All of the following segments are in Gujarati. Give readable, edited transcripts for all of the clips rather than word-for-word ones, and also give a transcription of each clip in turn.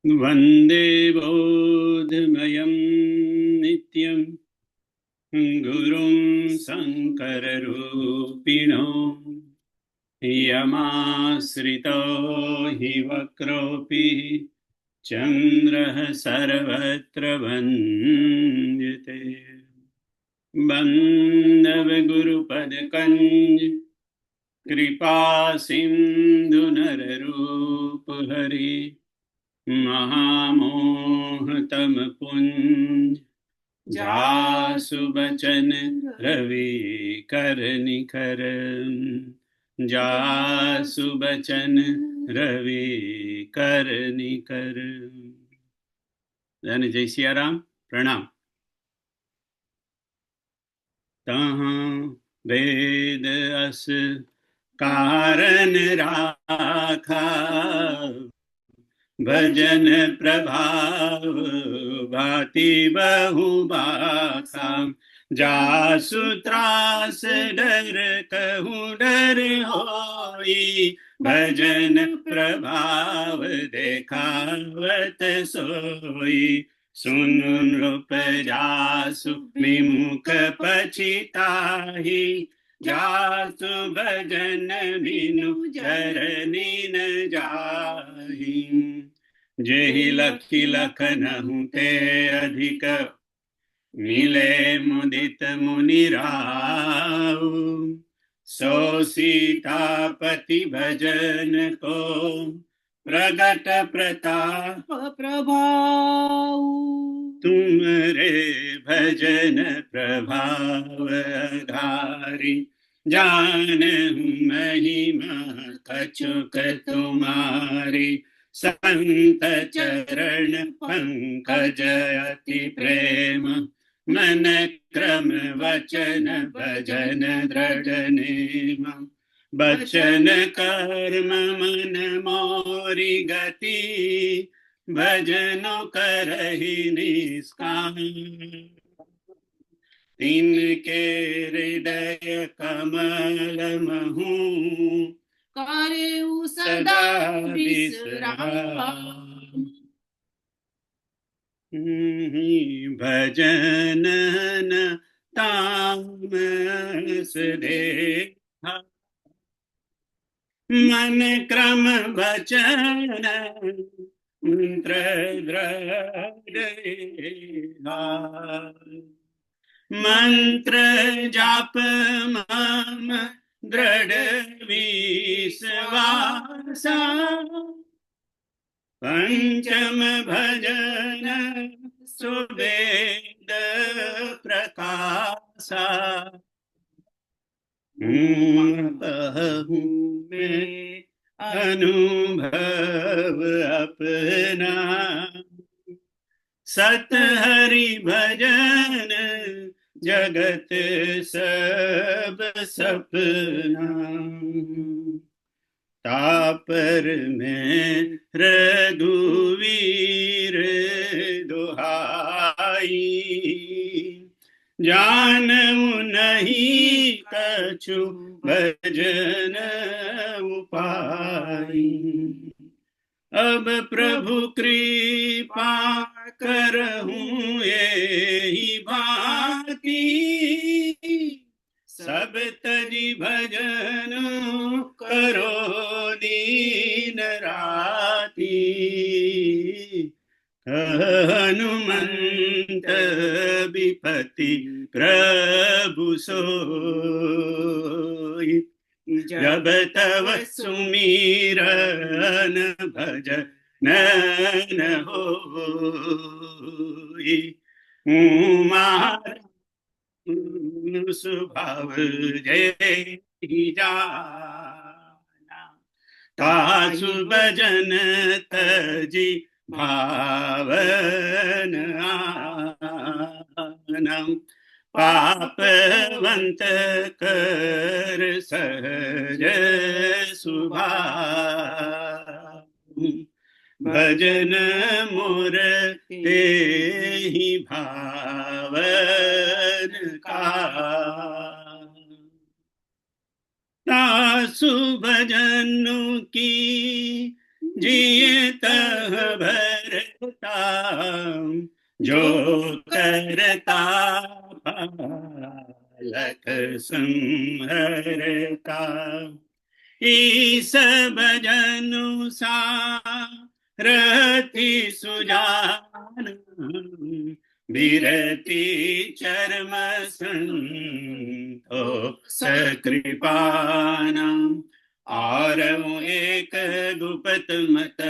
वन्दे बोधमयं नित्यं गुरुं शङ्कररूपिणो यमाश्रितो हि वक्रोऽपि चन्द्रः सर्वत्र वन्द्यते। बन्धवगुरुपदकञ्ज कृपा सिन्धु नररूपहरि महामोहतमपुञ्ज जासु बचन रवि कर निखर। जासु बचन रवि कर निखर। धन जय सिया राम। प्रणाम। तहाँ वेद अस कारण राखा, भजन प्रभाव भाति बहु बाखा। जासु त्रास डर कहूँ डर होई, भजन प्रभाव देखावत सोई। सुन नृप जासु विमुख पछिताहि, जासु भजन बिनु जरनी न जाहि। जेहि लखी लखनहु ते अधिक, मिले मुदित मुनि राउ। सो सीतापति भजन को, प्रगट प्रताप प्रभाव। तुम रे भजन प्रभाव धारी, जानहु महिमा कछुक तुम्हारी। संत चरण पंकज अति प्रेम, मन क्रम वचन भजन दृढ़ नेम। बचन कर्म मन मोरी गति, भजनो करहि निष्काम। तिनके हृदय कमल महु, करेउ सदा विश्राम। भजन न तामस देखा, मन क्रम वचन मंत्र दृढ़। मंत्र जाप मम दृढ़ विश्वासा, पंचम भजन सुवेद प्रकाशा। कहूँ मैं अनुभव अपना, सत हरि भजन जगत सब सपना। तापर में रघुवीर दुहाई, जानऊ नहीं कछु भजन उपाई। अब प्रभु कृपा करहूँ एहि भांति, सब तजी भजन करो दीन राती। हनुमंत विपति प्रभु सोई, जब तव सुमीरन भजन होई। स्वभाव जय जाना, तासु भजन तजी भावन आनम। पापवंत कर सहज सुभाव, भजन मोर तेहि भावन का। तासु भजन की जिए तह भरता, जो करता बालक संहरता। ईस भजनु सारथि सुजान, विरति चर्म संतोष कृपाना। और एक गुपत मत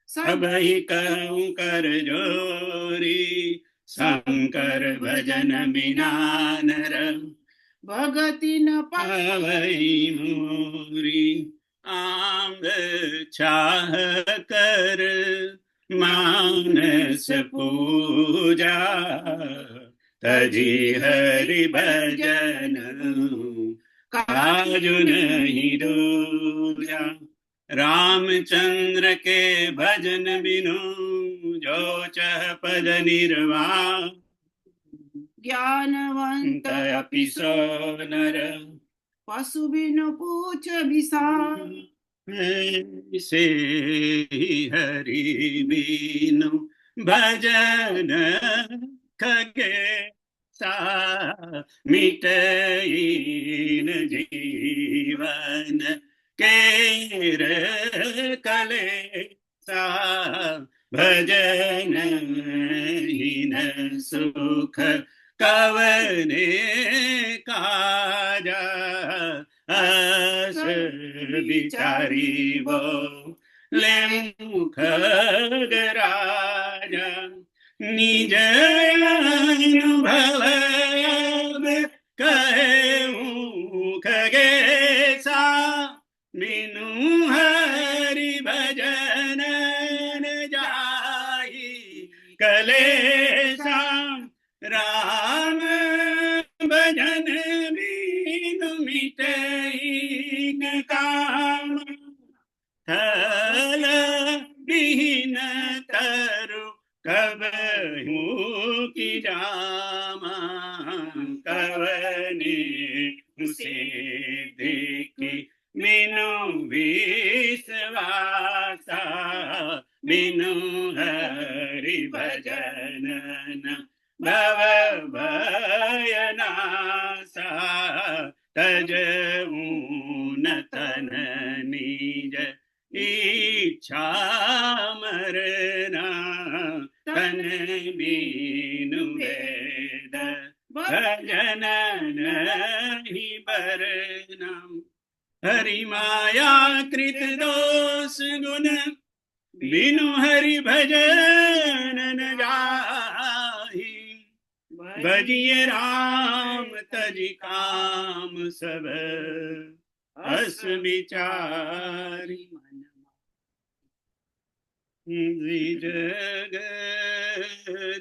सब ही कहूँ कर जोरी, शंकर भजन बिना नर भगति न पावई मोरी। आंग चाह कर मानस पूजा, तजी हरि भजन काजु नहीं दूजा। रामचंद्र के भजन बिनु, जो चह पद निर्वाण। ज्ञानवंत अपि सो नर, पशु बिनु पूछ विषाण। से हरि बिनु भजन खगे सा, मिटईन जीवन केर कले सा। भजन हीन सुख कवने काजा, अस विचारी वो ले मुख राजा। निज अनुभव कहूँ खगेसा, बिनु हरि भजन न जाई कलेसा। राम भजन बिनु मिटई न काम, थल बिहीन तरु कबहू की जामा। कवने सिद्धि की बिनु विश्वासा, बिनु हरि भजन न भव भयनासा। तजऊ न तन निज इच्छा मरना, तन बिनु वेद भजन नहीं बरना। हरि माया कृत दोष गुण, बिनु हरि भजन न जाहि। भजिए राम तजि काम सब, अस विचारी। जग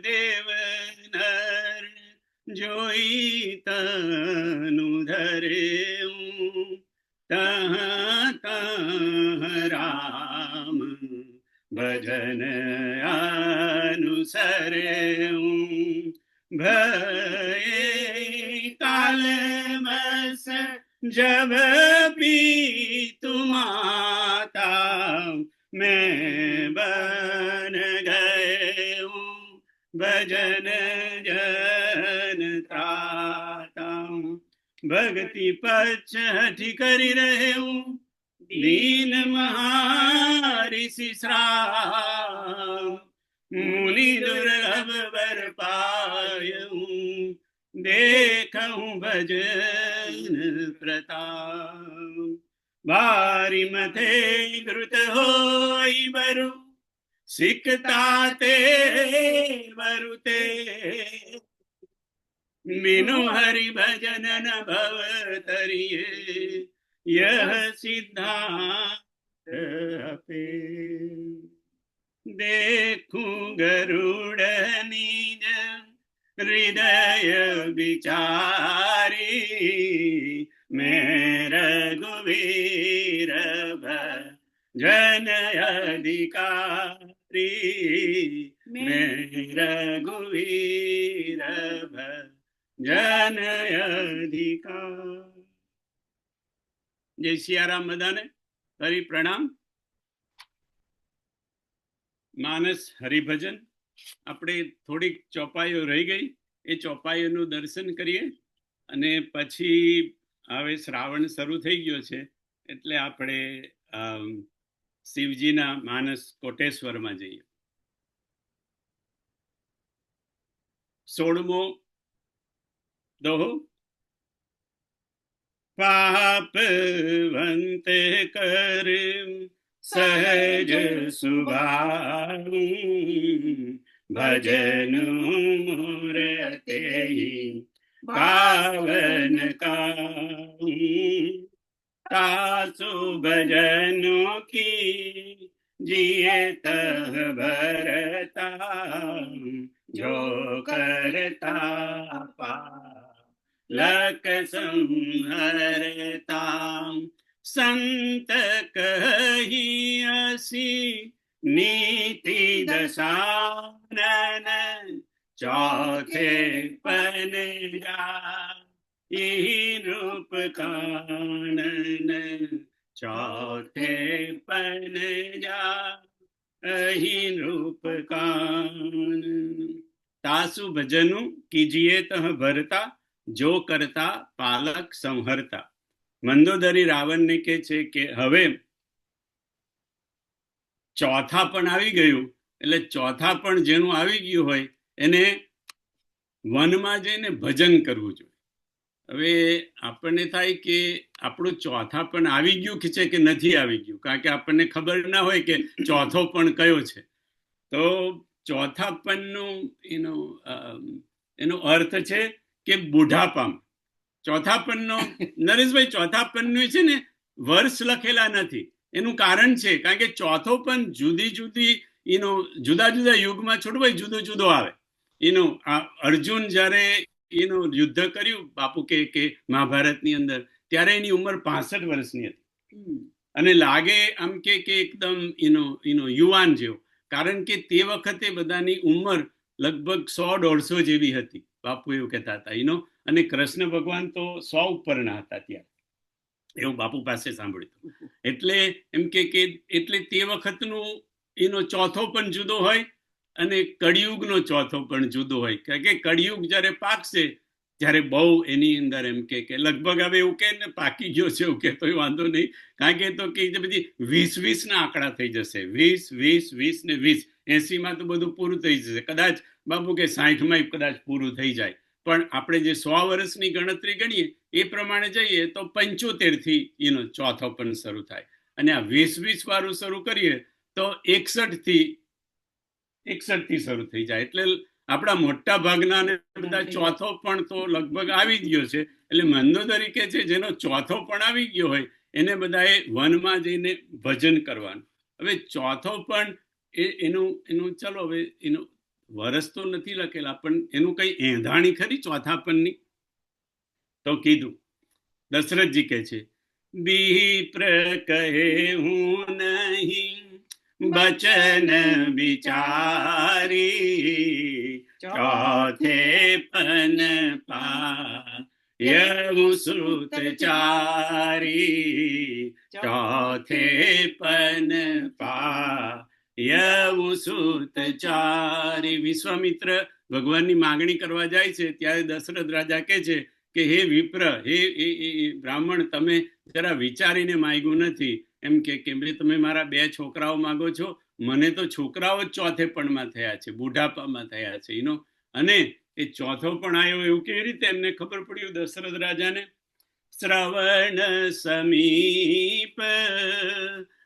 देव नर जोई तनु धरेऊ, तहाँ तहाँ राम भजन अनुसरेऊ। भये काल बस जब भी तुमाता, मैं बन गए हूँ भजन जन त्राता। भक्ति पक्ष हठि करि रहे हूँ, दीन महाऋषि श्राप। मुनि दुर्लभ वर पायऊँ, देखूं भजन प्रताप। बारी मथे द्रुत होई बरु, सिकताते बरुते। बिनु हरि भजन न भव तरिये, यह सिद्धांत अपे। देखूं गरुड़ निज हृदय विचारी, मैं रघुवीर भजन अधिकारी। मैं रघुवीर भजन अधिकारी। जय सिया राम। बधाने हरि प्रणाम। માનસ હરિભજન. આપણે થોડીક ચોપાઈઓ રહી ગઈ, એ ચોપાઈઓનું દર્શન કરીએ અને પછી હવે શ્રાવણ શરૂ થઈ ગયો છે એટલે આપણે શિવજીના માનસ કોટેશ્વરમાં જઈએ. 16મો દોહો. પાપવંતે કર સહજ સુભાવ ભજન મૂર્તે પાવન તાસુ ભજનો કી જીએ તહ ભરતા જો કરતા લક સંહરતા સંત કહી અસી નીતિ દશાનન ચોથે પન રૂપ કાનન ચોથે પન અહીં રૂપ કાનન તાસુ ભજનું કીજીએ તહ ભરતા જો કરતા પાલક સંહરતા. મંદોદરી રાવણને કહે છે કે હવે ચોથા પણ આવી ગયું, એટલે ચોથા પણ જેનું આવી ગયું હોય એને વનમાં જઈને ભજન કરવું જોઈએ. હવે આપણને થાય કે આપણું ચોથા પણ આવી ગયું છે કે નથી આવી ગયું, કારણ કે આપણને ખબર ના હોય કે ચોથો પણ કયો છે. તો ચોથા પનનું એનો અર્થ છે કે બુઢાપામાં. ચોથા પનનો નરેશભાઈ ચોથા પનનું છે ને વર્ષ લખેલા નથી. એનું કારણ છે કારણ કે ચોથો પણ જુદી જુદી જુદા જુદા યુગમાં છોડવાય જુદો જુદો આવે. અર્જુન જયારે યુદ્ધ કર્યું બાપુ કે મહાભારતની અંદર, ત્યારે એની ઉંમર 65 વર્ષની હતી અને લાગે આમ કે એકદમ યુવાન જેવો, કારણ કે તે વખતે બધાની ઉંમર લગભગ 100-150 જેવી હતી. બાપુ એવું કહેતા હતા. અને કૃષ્ણ ભગવાન તો 100 ઉપરના હતા ત્યારે, એવું બાપુ પાસે સાંભળ્યું. એટલે એમ કે એટલે તે વખતનું ચોથો પણ જુદો હોય અને કળિયુગનો ચોથો પણ જુદો હોય. કારણ કે કળિયુગ જયારે પાકશે ત્યારે બહુ એની અંદર એમ કે લગભગ હવે એવું કે ને પાકી ગયો છે એવું કે તો વાંધો નહીં, કારણ કે તો કે બધી 20 ના આંકડા થઈ જશે. 20 ને 20 80માં તો બધું પૂરું થઈ જશે. કદાચ બાપુ કે 60માં કદાચ પૂરું થઈ જાય, પણ આપણે જે 100 વર્ષની ગણતરી ગણીએ એ પ્રમાણે જઈએ તો 75 થી ચોથો પણ શરૂ થાય. અને આ 20 વાળું શરૂ કરીએ તો 61 થી શરૂ થઈ જાય. એટલે આપણા મોટા ભાગના બધા ચોથો પણ તો લગભગ આવી ગયો છે. એટલે મંદોદરી કે છે જેનો ચોથો પણ આવી ગયો હોય એને બધાએ વનમાં જઈને ભજન કરવાનું. હવે ચોથો પણ એનું ચલો હવે એનું વર્ષ તો નથી લખેલા, પણ એનું કઈ એંધાણી ખરી ચોથા પનની? તો કીધું દશરથજી કહે છે વિપ્ર કહે હું નહીં બચન વિચારી ચોથે પન પાયવું સુતચારી ચોથે પન પાયવું સુતચારી. વિશ્વામિત્ર ભગવાનની માંગણી કરવા જાય છે ત્યારે દશરથ રાજા કહે છે કે હે વિપ્ર, હે બ્રાહ્મણ, તમે જરા વિચારીને માંગ્યું નથી. એમ કે તમે મારા 2 છોકરાઓ માંગો છો, મને તો છોકરાઓ જ ચોથે પણમાં થયા છે, બુઢાપામાં થયા છે. અને એ ચોથો પણ આવ્યો એવું કેવી રીતે એમને ખબર પડ્યું દશરથ રાજાને? શ્રવણ સમીપ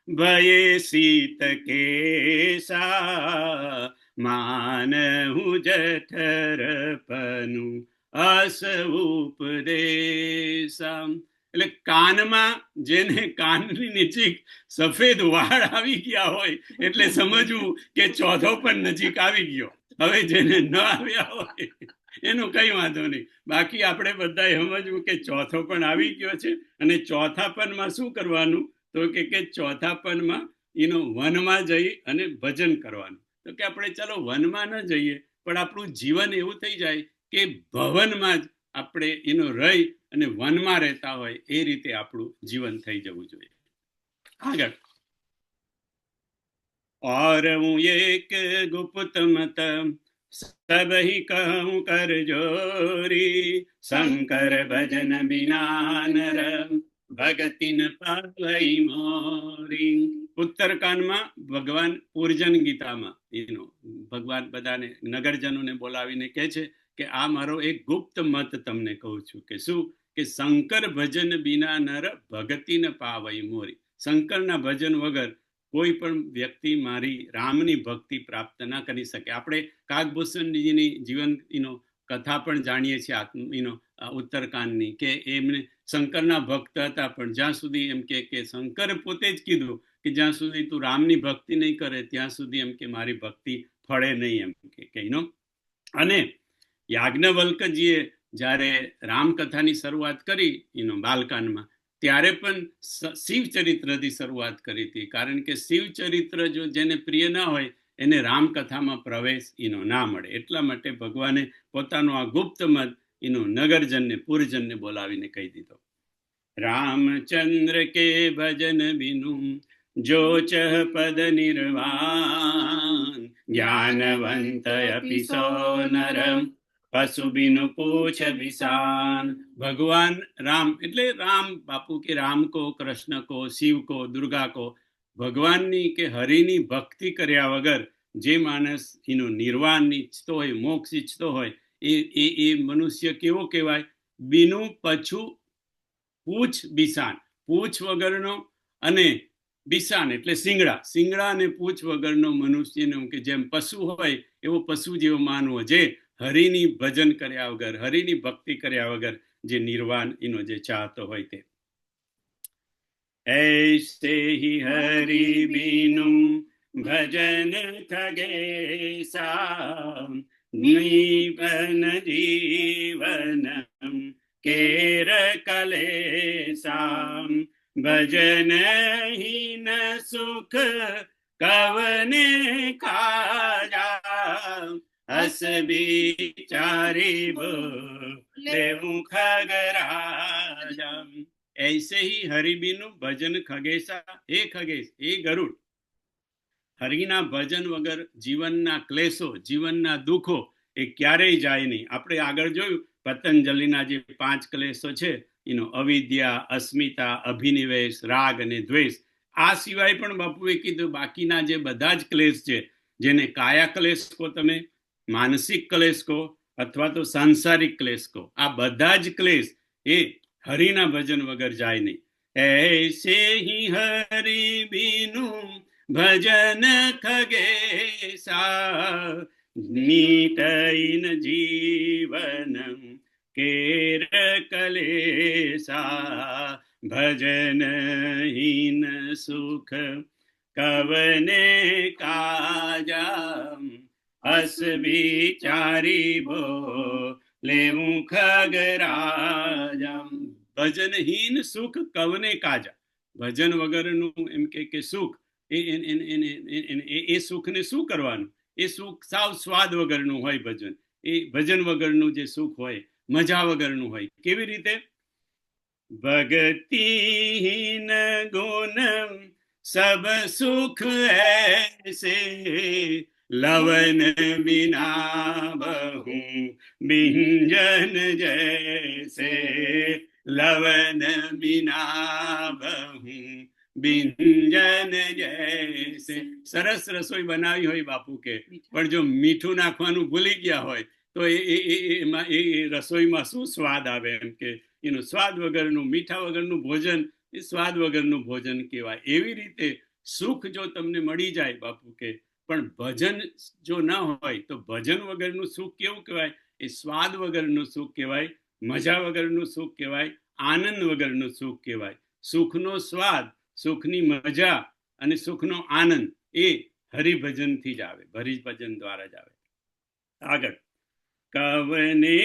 ભયે સીત કેસા માનહું જઠર પનું અસ ઉપદેશા. એટલે કાનમાં જેને કાનની નજીક સફેદ વાળ આવી ગયા હોય એટલે સમજવું કે ચોથો પણ નજીક આવી ગયો. હવે જેને ન આવ્યા હોય એનું કઈ વાંધો નહીં. બાકી આપણે બધાએ સમજવું કે ચોથો પણ આવી ગયો છે. અને ચોથા પનમાં શું કરવાનું? તો કે ચોથા પનમાં વનમાં જઈ અને ભજન કરવાનું. તો કે આપણે ચલો વનમાં ન જઈએ, પણ આપણું જીવન એવું થઈ જાય કે ભવનમાં જ આપણે રહી અને વનમાં રહેતા હોય એ રીતે આપણું જીવન થઈ જવું જોઈએ. આગળ और હું એક ગુપ્ત મત સબ હી કહું કર જોરી, શંકર ભજન બિના નર ભગતિ ન પાવઈ મોરી. ઉત્તરકાંડમાં ભગવાન પૂર્જન ગીતામાં ભગવાન બધાને નગરજનોને બોલાવીને કહે છે કે આ મારો એક ગુપ્ત મત તમને કહું છું કે શું, કે શંકર ભજન બિના નર ભગતિ ન પાવઈ મોરી. શંકરના ભજન વગર કોઈ પણ વ્યક્તિ મારી રામની ભક્તિ પ્રાપ્ત ના કરી શકે. આપણે કાગભૂષણજીની જીવન કથા પણ જાણીએ છીએ ઉત્તરકાંડની, કે એમને શંકરના ભક્ત હતા, પણ જ્યાં સુધી એમ કે શંકરે પોતે જ કીધું કે જ્યાં સુધી તું રામની ભક્તિ નહીં કરે ત્યાં સુધી એમ કે મારી ભક્તિ ફળે નહીં, એમ કે અને યાજ્ઞવલ્કજીએ જ્યારે રામકથાની શરૂઆત કરી બાલકાંડમાં, ત્યારે પણ શિવ ચરિત્રથી શરૂઆત કરી હતી, કારણ કે શિવ ચરિત્ર જો જેને પ્રિય ના હોય એને રામકથામાં પ્રવેશ ના મળે. એટલા માટે ભગવાને પોતાનો આ ગુપ્ત મત નગરજનને પૂરજનને બોલાવીને કહી દીધો. રામચંદ્ર કે ભજન બિનુ જો ચહ પદ નિર્વાણ, જ્ઞાનવંત અપી સો નરમ પશુ બિનુ પૂછ વિશાન. ભગવાન રામ એટલે રામ બાપુ કે રામ કો, કૃષ્ણ કો, શિવ કો, દુર્ગા કો, ભગવાનની કે હરિની ભક્તિ કર્યા વગર જે માણસ નિર્વાણ ઈચ્છતો હોય, મોક્ષ ઈચ્છતો હોય, એ મનુષ્ય કેવો કહેવાય? બિનુ પછુ પૂછ બિસાન. પૂછ વગરનો અને બિસાન એટલે સિંગડા અને પૂછ વગરનો મનુષ્યનો, કે જેમ પશુ હોય એવો પશુ જેવો માનવો, જે હરિની ભજન કર્યા વગર, હરિની ભક્તિ કર્યા વગર જે નિર્વાણ જે ચાહતો હોય તે. ऐसे ही हरि बिनु भजन खगेसा, निबन जीवन केर कलेसा, भजन हीन सुख कवने काजा, हस बिचारी बोले खगराजा. ऐसे ही હરિબીનું ભજન ખગેશા, હે ખગેશ, હે ગરુડ, હરિના ભજન વગર જીવનના ક્લેશો, જીવનના દુઃખો એ ક્યારેય જાય નહીં. આપણે આગળ જોયું પતંજલિના જે 5 ક્લેશો છે, અવિદ્યા, અસ્મિતા, અભિનિવેશ, રાગ અને દ્વેષ. આ સિવાય પણ બાપુએ કીધું બાકીના જે બધા જ ક્લેશ છે, જેને કાયા ક્લેશ કહો તમે, માનસિક ક્લેશ કહો, અથવા તો સાંસારિક ક્લેશ કહો, આ બધા જ ક્લેશ એ હરિના ભજન વગર જાય નહીં. ऐसे ही हरि बिनु भजन खगेसा, नीतैन जीवन केर कलेसा, भजन हीन सुख कवने काजा, हस बिचारी भो લેવું ખગરાજા. ભજનહીન સુખ કવને કાજા. ભજન વગરનું એમ કે સુખ, એ સુખને શું કરવાનું? એ સુખ સાવ સ્વાદ વગરનું હોય ભજન. એ ભજન વગરનું જે સુખ હોય મજા વગરનું હોય. કેવી રીતે? ભગતિહીન ગુણ સબ સુખ એસે, લવન બિના બહુ બિંજન જૈસે, લવન બિના બહુ બિંજન જૈસે. સરસ રસોઈ બનાવી હોય બાપુ કે, પણ જો મીઠું નાખવાનું ભૂલી ગયા હોય તો એમાં એ રસોઈમાં શું સ્વાદ આવે? એમ કે સ્વાદ વગરનું, મીઠા વગરનું ભોજન એ સ્વાદ વગરનું ભોજન કહેવાય. એવી રીતે સુખ જો તમને મળી જાય બાપુ કે, પણ ભજન જો ના હોય તો ભજન વગરનું સુખ કેવું કહેવાય? એ સ્વાદ વગરનું સુખ કહેવાય, મજા વગરનું સુખ કહેવાય, આનંદ વગરનું સુખ કહેવાય. સુખનો સ્વાદ, સુખની મજા અને સુખનો આનંદ એ હરિભજનથી જ આવે, હરિભજન દ્વારા જ આવે. આગળ, કવને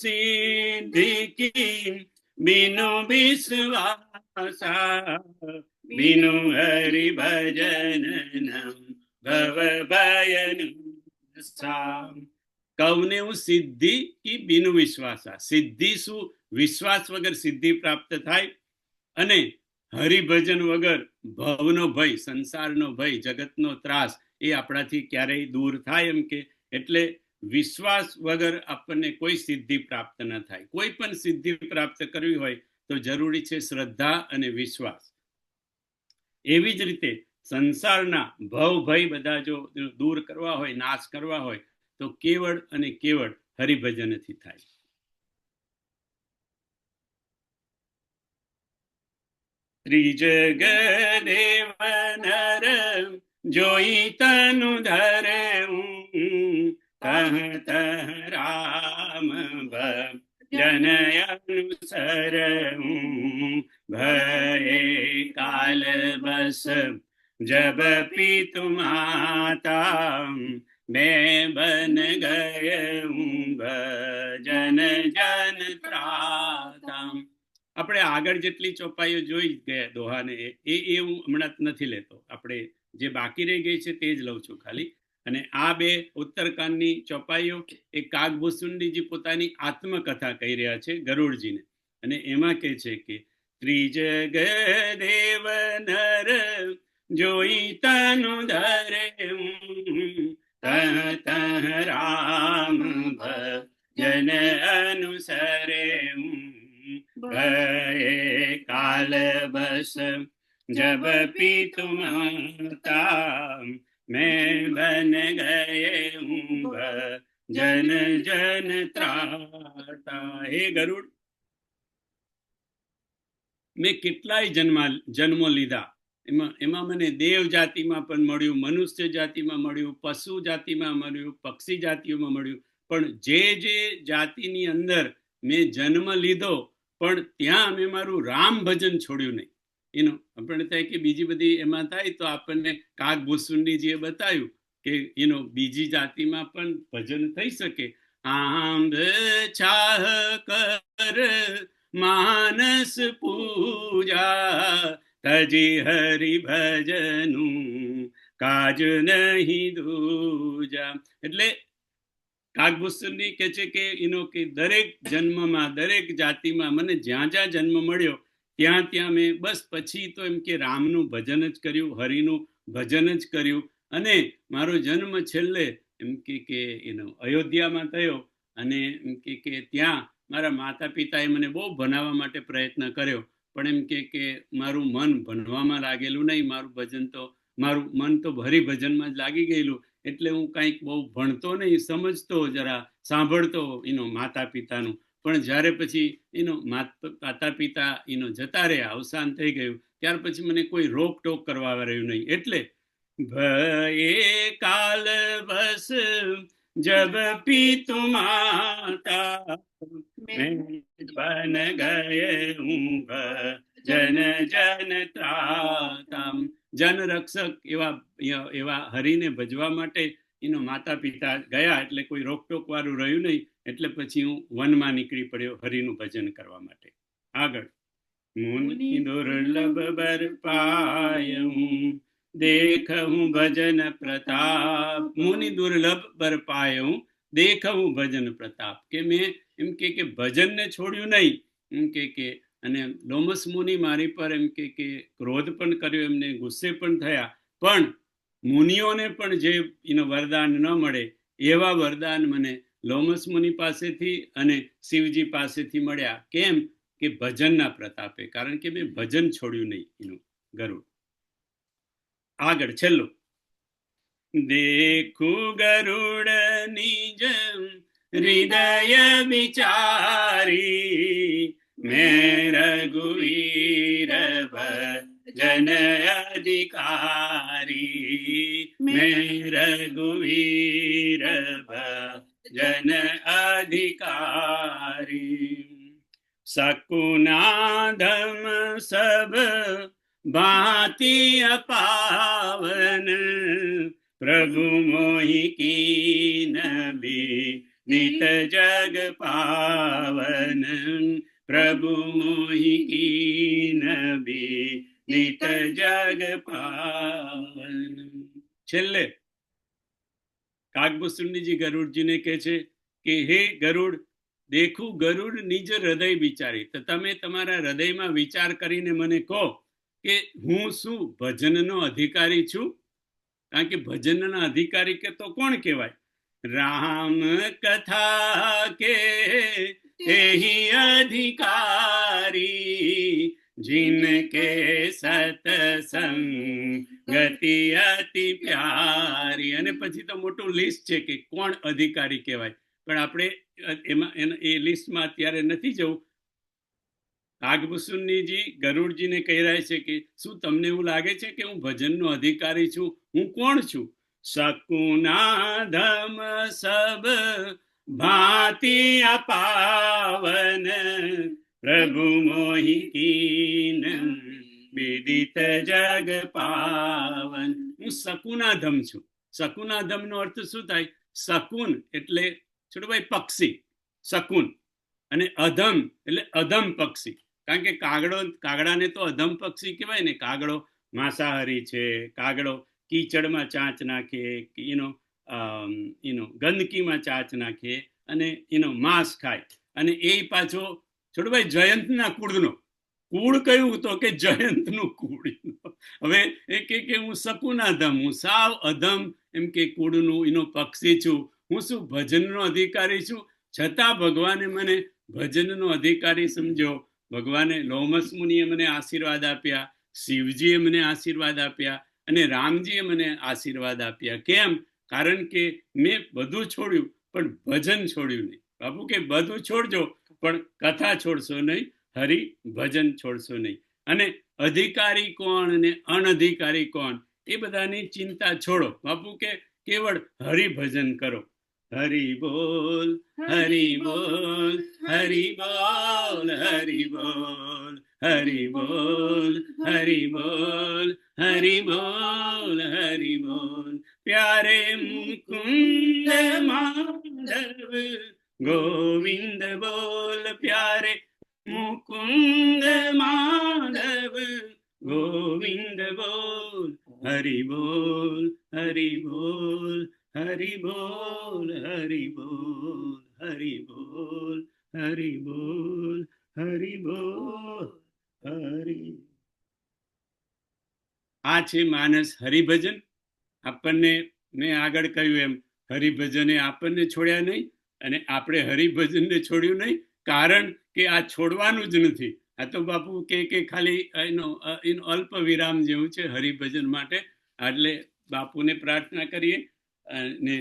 સિદ્ધિ કી બિનો વિશ્વાસા, બિનો હરિભજન ભવ ભયન સા. કવને સિદ્ધિ કી બિનુ વિશ્વાસા. સિદ્ધિ શું? વિશ્વાસ વગર સિદ્ધિ પ્રાપ્ત થાય. અને હરિભજન વગર ભવનો ભય, સંસારનો ભય, જગતનો ત્રાસ એ આપણાથી ક્યારેય દૂર થાય એમ કે. એટલે વિશ્વાસ વગર આપણને કોઈ સિદ્ધિ પ્રાપ્ત ન થાય. કોઈ પણ સિદ્ધિ પ્રાપ્ત કરવી હોય તો જરૂરી છે શ્રદ્ધા અને વિશ્વાસ. એવી જ રીતે સંસારના ભવ ભય બધા જો દૂર કરવા હોય, નાશ કરવા હોય, તો કેવળ અને કેવળ હરિભજનથી થાય. ત્રિજગ દેવ નર જોઈ તનુ ધરે, કહત રામ ભજન અનુસર, ભય કાલ બસ જબ પિતુ માતા, मैं बन गए भजन जन ત્રાતા. આપણે આગળ જેટલી ચોપાઈઓ જોઈ ગયા દોહાને એ હું હમણાં નથી લેતો. આપણે જે બાકી રહી ગઈ છે તે જ લઉં છું ખાલી. અને આ બે ઉત્તરકાંડની ચોપાઈઓ એ કાગભૂસુંડીજી પોતાની આત્મકથા કહી રહ્યા છે ગરુડજીને. અને એમાં કહે છે કે ત્રિજગ દેવ નર જોઈ તનુ ધરે, તહ રામ ભજન અનુસરે, ભય કાલ બસ જબ પિતુ માતા, मैं बन गए भजन जन ત્રાતા. હે ગરુડ, મેં કેટલાય જન્મો લીધા. એમાં મને દેવ જાતિમાં પણ મળ્યું, મનુષ્ય જાતિમાં મળ્યું, પશુ જાતિમાં મળ્યું, પક્ષી જાતિઓમાં મળ્યું. પણ જે જે જાતિની અંદર મેં જન્મ લીધો પણ ત્યાં મેં મારું રામ ભજન છોડ્યું નહીં. એનો આપણને થાય કે બીજી બધી એમાં થાય તો આપણને કાગભૂસુંડીજીએ બતાવ્યું કે બીજી જાતિમાં પણ ભજન થઈ શકે. આંબ છાહ કર માનસ પૂજા, તજી હરિ ભજનું કાજ નહીં દૂજા. એટલે કાગભૂસુંડી કહે છે કે દરેક જન્મમાં, દરેક જાતિમાં મને જ્યાં જ્યાં જન્મ મળ્યો ત્યાં ત્યાં મેં બસ પછી તો એમ કે રામનું ભજન જ કર્યું, હરિનું ભજન જ કર્યું. અને મારો જન્મ છેલ્લે એમ કે અયોધ્યામાં થયો. અને એમ કે ત્યાં મારા માતા પિતાએ મને બહુ ભણાવવા માટે પ્રયત્ન કર્યો, પણ એમ કે મારું મન ભણવામાં લાગેલું નહીં. મારું મન તો હરિભજનમાં જ લાગી ગયેલું. એટલે હું કંઈક બહુ ભણતો નહીં, સમજતો, જરા સાંભળતો માતા પિતાનું. પણ જ્યારે પછી માતા પિતા જતા રહ્યા, અવસાન થઈ ગયું, ત્યાર પછી મને કોઈ રોક ટોક કરવા રહ્યું નહીં. એટલે ભય કાલ બસ જબ પિતુ માતા, બન ગયે ભજન જન ત્રાતા. જન રક્ષક એવા હરિને ભજવા માટે માતા પિતા ગયા. એટલે કોઈ રોકટોક વાળું રહ્યું નહીં. એટલે પછી હું વનમાં નીકળી પડ્યો હરિનું ભજન કરવા માટે. આગળ મુનિ દુર્લભ બર પાયું, દેખું ભજન પ્રતાપ. મુનિ દુર્લભ બર પાયું, દેખું ભજન પ્રતાપ. કે મેં એમ કે ભજનને છોડ્યું નહીં. એમ કે અને લોમસ મુનિ મારી પર એમ કે ક્રોધ પણ કર્યો, એમને ગુસ્સે પણ થયા. પણ મુનિઓને પણ જે વરદાન ન મળે એવા વરદાન મને લોમસ મુનિ પાસેથી અને શિવજી પાસેથી મળ્યા. કેમ કે ભજનના પ્રતાપે, કારણ કે મેં ભજન છોડ્યું નહીં. ગરુડ આગળ છેલ્લું. દેખું ગરુડ નિજ હૃદય વિચારી, મેં રઘુવીર ભજન અધિકારી, મેં રઘુવીર ભજન અધિકારી. સકુનાધમ સબ ભાંતિ અપાવન, પ્રભુ મોહી कीन नित जग पावन, प्रभु मोहि कीन नित जग पावन. છેલ્લે કાગભૂસુંડીજી ગરુડજીને કહે છે કે હે ગરુડ, દેખું ગરુડ નિજ હૃદય વિચારી. તો તમે તમારા હૃદયમાં વિચાર કરીને મને કહો કે હું શું ભજનનો અધિકારી છું? કારણ કે ભજનના અધિકારી કે તો કોણ કહેવાય? રામ કથા કે તેહી અધિકારી, जिनके सतसंग गति अति प्यारी. અને પછી તો મોટું લિસ્ટ છે કે કોણ અધિકારી કહેવાય, પણ આપણે એમાં એ લિસ્ટમાં અત્યારે નથી જવું. કાગભૂષણજી ગરુડજીને કહી રહ્યા છે કે શું તમને એવું લાગે છે કે હું ભજનનો અધિકારી છું? હું કોણ છું? સકુનાધમ સબ ભાંતિ અપાવન, પ્રભુ મોહી કીન વિદિત જગ પાવન. હું સકુનાધમ છું. સકુનાધમ નો અર્થ શું થાય? શકુન એટલે છોડભાઈ પક્ષી, શકુન, અને અધમ એટલે અધમ પક્ષી. કારણ કે કાગડાને તો અધમ પક્ષી કહેવાય ને. કાગડો માંસાહારી છે, કાગડો કીચડમાં ચાંચ નાખે, ગંદકીમાં ચાંચ નાખે અને માંસ ખાય. અને એ પાછો છોડભાઈ જયંતના કુળનો. કુળ કયું? તો કે જયંતનું કુળ. હવે એ કે હું શકુનાધમ, હું સાવ અધમ એમ કે કુળનું એનો પક્ષી છું. હું શું ભજનનો અધિકારી છું? છતાં ભગવાને મને ભજનનો અધિકારી સમજ્યો. ભગવાને લોમસ મુનિએ મને આશીર્વાદ આપ્યા, શિવજીએ મને આશીર્વાદ આપ્યા, અને રામજીએ મને આશીર્વાદ આપ્યા. કેમ? કારણ કે મેં બધું છોડ્યું પણ ભજન છોડ્યું નહીં. બાપુ કે બધું છોડજો પણ કથા છોડશો નહીં, હરિ ભજન છોડશો નહીં. અને અધિકારી કોણ અને અનધિકારી કોણ એ બધાની ચિંતા છોડો. બાપુ કે કેવળ હરિભજન કરો. હરિ બોલ, હરિ બોલ, હરિ બોલ, હરિ બોલ, હરિ બોલ, હરિ બોલ, હરિ બોલ, હરિ બોલ. પ્યારે મુકુંદ માધવ ગોવિંદ બોલ, પ્યારે મુકુંદ માધવ ગોવિંદ બોલ. હરિ બોલ, હરિ બોલ, હરિ બોલ, હરિ બોલ, હરિ બોલ, હરિ બોલ, હરિ બોલ, હરિ. આ છે માનસ હરિભજન. આપણને મેં આગળ કહ્યું એમ હરિભજને આપણને છોડ્યા નહીં અને આપણે હરિભજનને છોડ્યું નહીં. કારણ કે આ છોડવાનું જ નથી. આ તો બાપુ કે ખાલી એનો અલ્પ વિરામ જેવું છે હરિભજન માટે. એટલે બાપુને પ્રાર્થના કરીએ અને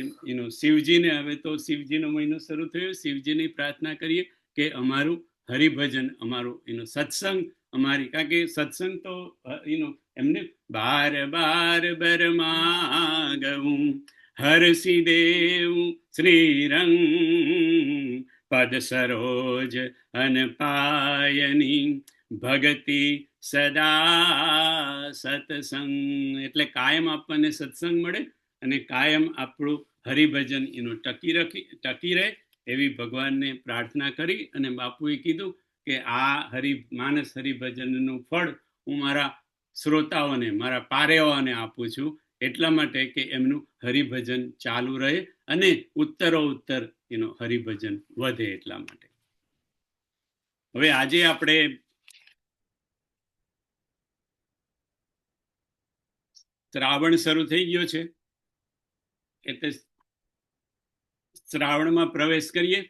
શિવજીને, હવે તો શિવજીનો મહિનો શરૂ થયો, શિવજીની પ્રાર્થના કરીએ કે અમારું હરિભજન, અમારું સત્સંગ, અમારી, કારણ કે સત્સંગ તો એમને બાર બાર બરમાગવું હરસી દેવું શ્રીરંગ, પદ સરોજ અન પાયની ભગતિ સદા સત્સંગ. એટલે કાયમ આપણને સત્સંગ મળે અને કાયમ આપણું હરિભજન ટકી રહે એવી ભગવાનને પ્રાર્થના કરી. અને બાપુએ કીધું કે આ માનસ હરિભજનનું ફળ હું મારા શ્રોતાઓને, મારા પારેવાઓને આપું છું, એટલા માટે કે એમનું હરિભજન ચાલુ રહે અને ઉત્તરોત્તર હરિભજન વધે એટલા માટે. હવે આજે આપણે શ્રાવણ શરૂ થઈ ગયો છે એટલે શ્રાવણમાં પ્રવેશ કરીએ.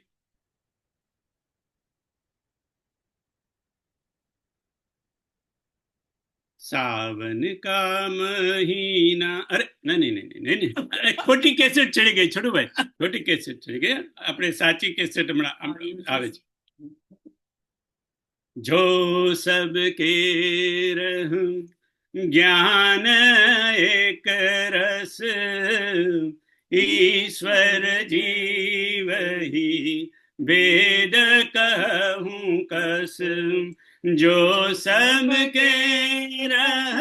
सावन का महीना, अरे नहीं, ખોટી કેસેટ ચડી ગઈ છોડું ભાઈ, ખોટી કેસેટ ચડી ગઈ. આપણે સાચી કેસેટ હમણાં આવે છે. જો સબકે રહ જ્ઞાન એક રસ, ईश्वर जीव ही वेद कहूँ कस. जो सबके रह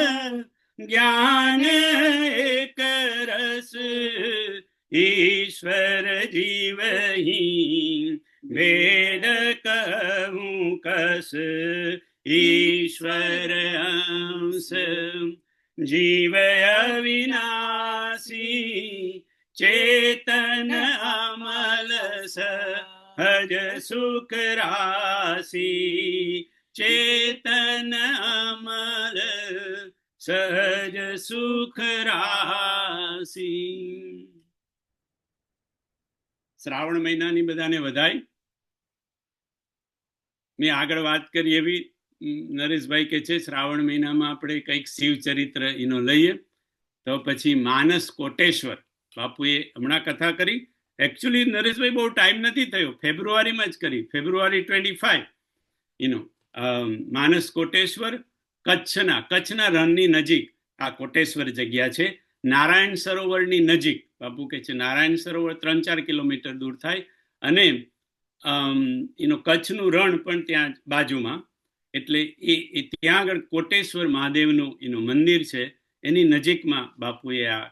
ज्ञान एक रस, ईश्वर जीव ही वेद कहूँ कस. ईश्वर अंश जीव अविनाशी, चेतन अमल सहज सुख राशि. ચેતન અમર સહજ સુખ રાશી. શ્રાવણ મહિનાની બધાને વધાઈ. મેં આગળ વાત કરી એવી નરેશભાઈ કે છે શ્રાવણ મહિનામાં આપણે કંઈક શિવ ચરિત્ર એનો લઈએ. તો પછી માનસ કોટેશ્વર બાપુએ હમણાં કથા કરી. એકચ્યુઅલી નરેશભાઈ બહુ ટાઈમ નથી થયો, ફેબ્રુઆરીમાં જ કરી, ફેબ્રુઆરી 25 એનો માનસ કોટેશ્વર કચ્છના રણની નજીક આ કોટેશ્વર જગ્યા છે. નારાયણ સરોવરની નજીક બાપુ કે છે. નારાયણ સરોવર 3-4 કિલોમીટર દૂર થાય અને એનો કચ્છનું રણ પણ ત્યાં બાજુમાં. એટલે એ ત્યાં આગળ કોટેશ્વર મહાદેવનું એનું મંદિર છે. એની નજીકમાં બાપુએ આ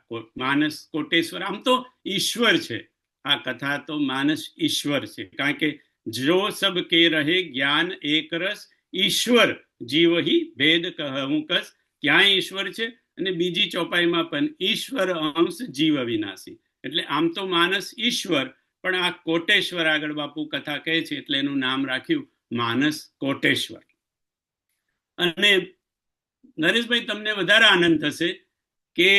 માનસ કોટેશ્વર, આમ તો ઈશ્વર છે આ કથા, તો માનસ ઈશ્વર છે. કારણ કે જો સબ કે રહે જ્ઞાન એક રસ ઈશ્વર જીવ હી ભેદ કહું કસ, ત્યાં ઈશ્વર છે. અને બીજી ચોપાઈમાં પણ ઈશ્વર અંશ જીવ વિનાશી. એટલે આમ તો માનસ ઈશ્વર, પણ આ કોટેશ્વર આગળ બાપુ કથા કહે છે એટલે એનું નામ રાખ્યું માનસ કોટેશ્વર. અને નરેશભાઈ તમને વધારે આનંદ થશે કે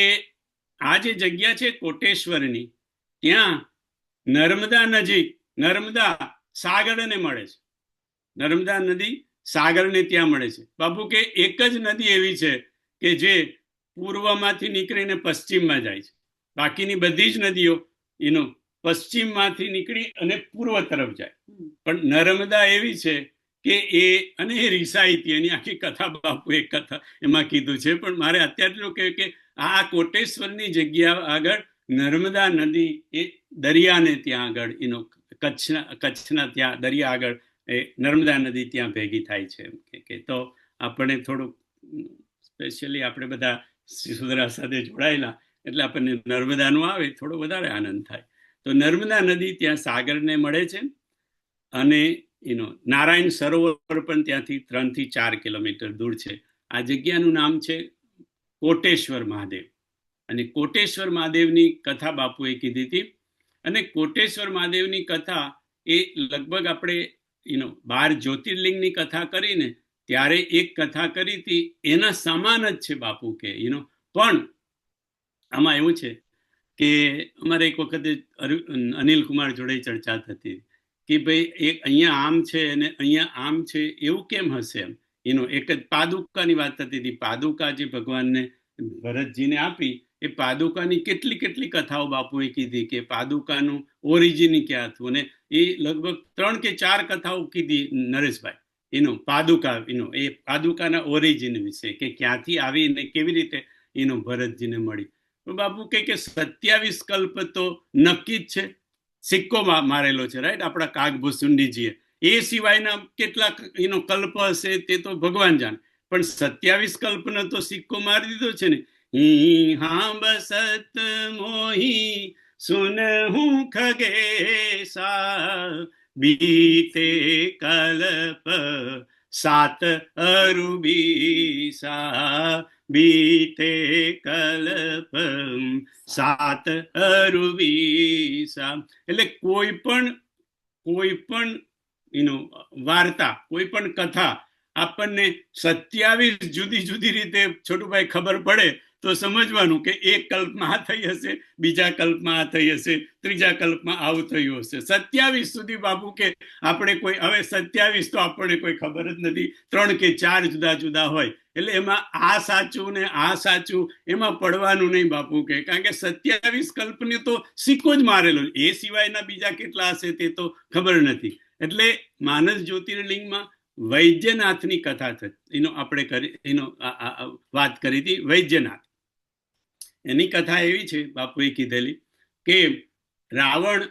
આ જે જગ્યા છે કોટેશ્વરની, ત્યાં નર્મદા નજીક નર્મદા સાગરને મળે છે. નર્મદા નદી સાગરને ત્યાં મળે છે. બાપુ કે એક જ નદી એવી છે કે જે પૂર્વમાંથી નીકળીને પશ્ચિમમાં જાય છે. બાકીની બધી જ નદીઓ એનો પશ્ચિમમાંથી નીકળી અને પૂર્વ તરફ જાય. પણ નર્મદા એવી છે કે અને એ રિસાઈતી, એની આખી કથા બાપુ એક કથા એમાં કીધું છે. પણ મારે અત્યારે એટલું કહ્યું કે આ કોટેશ્વરની જગ્યા આગળ નર્મદા નદી એ દરિયાને ત્યાં આગળ એનો કચ્છના ત્યાં દરિયા આગળ એ નર્મદા નદી ત્યાં ભેગી થાય છે. કે તો આપણે થોડુંક સ્પેશિયલી આપણે બધા સુધરા સાથે જોડાયેલા એટલે આપણને નર્મદાનું આવે થોડો વધારે આનંદ થાય. તો નર્મદા નદી ત્યાં સાગરને મળે છે. અને નારાયણ સરોવર પણ ત્યાંથી 3-4 કિલોમીટર દૂર છે. આ જગ્યાનું નામ છે કોટેશ્વર મહાદેવ. અને કોટેશ્વર મહાદેવની કથા બાપુએ કીધી હતી. અને કોટેશ્વર મહાદેવની કથા એ લગભગ આપણે 12 જ્યોતિર્લિંગની કથા કરીને ત્યારે એક કથા કરી હતી, એના સમાન જ છે બાપુ કે. પણ આમાં એવું છે કે અમારે એક વખતે અનિલ કુમાર જોડે ચર્ચા થતી કે ભાઈ એક અહીંયા આમ છે અને અહીંયા આમ છે, એવું કેમ હશે? એમ એક જ પાદુકાની વાત થતી હતી. પાદુકા જે ભગવાનને ભરતજીને આપી, એ પાદુકાની કેટલી કથાઓ બાપુએ કીધી કે પાદુકાનું ઓરિજિન ક્યાં હતું. અને એ લગભગ 3 કે 4 કથાઓ કીધી નરેશભાઈ પાદુકા એ પાદુકાના ઓરિજિન વિશે, કે ક્યાંથી આવી ને કેવી રીતે ભરતજીને મળી. તો બાપુ કે 27 કલ્પ તો નક્કી જ છે, સિક્કો મારેલો છે, રાઈટ, આપણા કાગભૂસુંડીજીએ. એ સિવાયના કેટલા કલ્પ હશે તે તો ભગવાન જાણે, પણ 27 કલ્પનો તો સિક્કો મારી દીધો છે ને. હા બસત મોહી સુન હું ખગેસા, બીતે કલ્પ 7 અરુબીસા, બીતે કલ્પ 7 અરુબીસા. એટલે કોઈ પણ વાર્તા, કોઈ પણ કથા આપણને 27 જુદી રીતે છોટુભાઈ ખબર પડે તો સમજવાનું કે એક કલ્પમાં આ થઈ હશે, બીજા કલ્પમાં આ થઈ હશે, ત્રીજા કલ્પમાં આવું થયું હશે. 27 સુધી બાપુ કે આપણે કોઈ, હવે 27 તો આપણને કોઈ ખબર જ નથી, 3 કે 4 જુદા હોય. એટલે એમાં આ સાચું ને આ સાચું એમાં પડવાનું નહીં બાપુ કે, કારણ કે 27 કલ્પને તો સિક્કો જ મારેલો, એ સિવાયના બીજા કેટલા હશે તે તો ખબર નથી. એટલે માનસ જ્યોતિર્લિંગમાં વૈદ્યનાથની કથા થઈ, આપણે વાત કરી હતી. વૈદ્યનાથ, એની કથા એવી છે બાપુએ કીધેલી કે રાવણ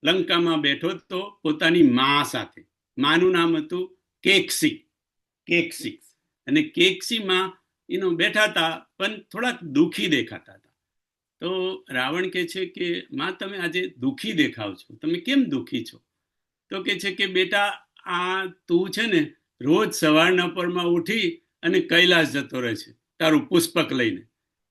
લંકામાં બેઠો તો પોતાની મા સાથે. માનું નામ હતું કેકસી. અને કેકસીમાં બેઠા હતા, પણ થોડાક દુઃખી દેખાતા હતા. તો રાવણ કે છે કે માં, તમે આજે દુઃખી દેખાવ છો, તમે કેમ દુઃખી છો? તો કે છે કે બેટા, આ તું છે ને રોજ સવારના પરમાં ઉઠી અને કૈલાસ જતો રહે છે તારું પુષ્પક લઈને,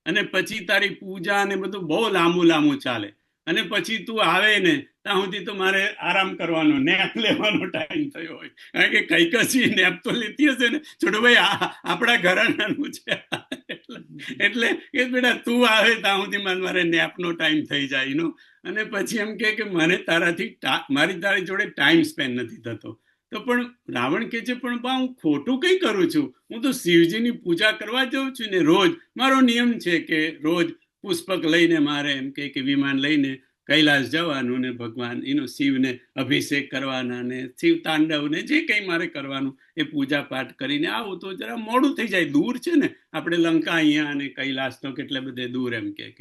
અને પછી તારી પૂજા ને બધું બહુ લાંબુ ચાલે, અને પછી તું આવે ને ત્યાં સુધી તો મારે આરામ કરવાનો, નેપ લેવાનો ટાઈમ થયો હોય. કારણ કે કઈ કશી નેપ તો લેતી હશે ને, છોટો ભાઈ આપણા ઘરાનાનું છે. એટલે કે બેટા તું આવે ત્યાં સુધી મારે નેપનો ટાઈમ થઈ જાય એનો. અને પછી એમ કે મને તારાથી તારી જોડે ટાઈમ સ્પેન્ડ નથી થતો. તો પણ રાવણ કે છે પણ બા હું ખોટું કઈ કરું છું, હું તો શિવજીની પૂજા કરવા જાઉં છું ને રોજ. મારો નિયમ છે કે રોજ પુષ્પક લઈને મારે એમ કે વિમાન લઈને કૈલાસ જવાનું ને ભગવાન શિવને અભિષેક કરવાના ને શિવ તાંડવ ને જે કંઈ મારે કરવાનું એ પૂજા પાઠ કરીને આવું તો જરા મોડું થઈ જાય, દૂર છે ને આપણે લંકા અહીંયા અને કૈલાસ તો કેટલે બધે દૂર એમ કે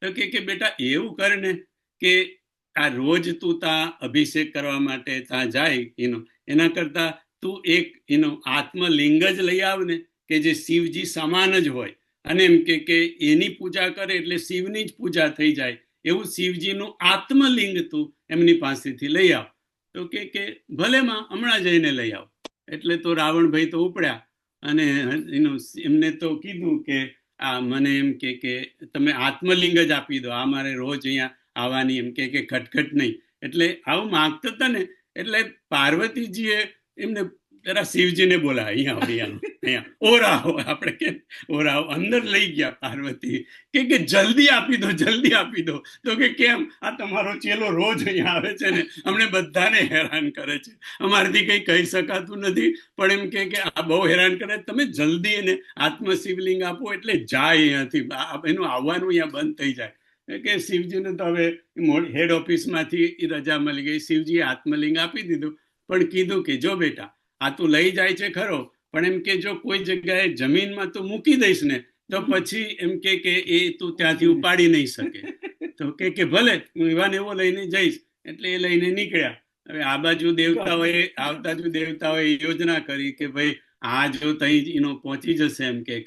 તો કે બેટા એવું કર ને કે આ રોજ તું ત્યાં અભિષેક કરવા માટે ત્યાં જાય એના કરતા તું એક આત્મલિંગ જ લઈ આવ ને કે જે શિવજી સમાન જ હોય, અને એમ કે એની પૂજા કરે એટલે શિવની જ પૂજા થઈ જાય, એવું શિવજીનું આત્મલિંગ તું એમની પાસેથી લઈ આવ. તો કે ભલે માં હમણાં જઈને લઈ આવ. એટલે તો રાવણભાઈ તો ઉપડ્યા અને એમને તો કીધું કે આ મને એમ કે તમે આત્મલિંગ જ આપી દો, આ મારે રોજ અહીંયા આવવાની એમ કે ખટખટ નહીં. એટલે આવું માગતા હતા ને એટલે પાર્વતીજીએ એમને જરા શિવજીને બોલા અહીંયા ઓરાવો, આપણે કે ઓરાવો. અંદર લઈ ગયા પાર્વતી કે જલ્દી આપી દો, જલ્દી આપી દો. તો કે કેમ, આ તમારો ચેલો રોજ અહીંયા આવે છે ને અમને બધાને હેરાન કરે છે, અમારાથી કંઈ કહી શકાતું નથી, પણ એમ કે આ બહુ હેરાન કરે, તમે જલ્દી એને આત્મશિવલિંગ આપો એટલે જાય અહીંયાથી, એનું આવવાનું અહીંયા બંધ થઈ જાય. કે શિવજીને તો હવે હેડ ઓફિસમાંથી રજા મળી ગઈ, શિવજીએ આત્મલિંગ આપી દીધું, પણ કીધું કે જો બેટા આ તું લઈ જાય છે ખરો, પણ એમ કે જો કોઈ જગ્યાએ જમીનમાં તું મૂકી દઈશ ને તો પછી એમ કે એ તું ત્યાંથી ઉપાડી નહીં શકે. તો કે ભલે હું એવાને એવો લઈને જઈશ. એટલે એ લઈને નીકળ્યા. હવે આ બાજુ દેવતાઓએ આવતા જ દેવતાઓએ યોજના કરી કે ભાઈ આ જો તઈ પહોંચી જશે એમ કે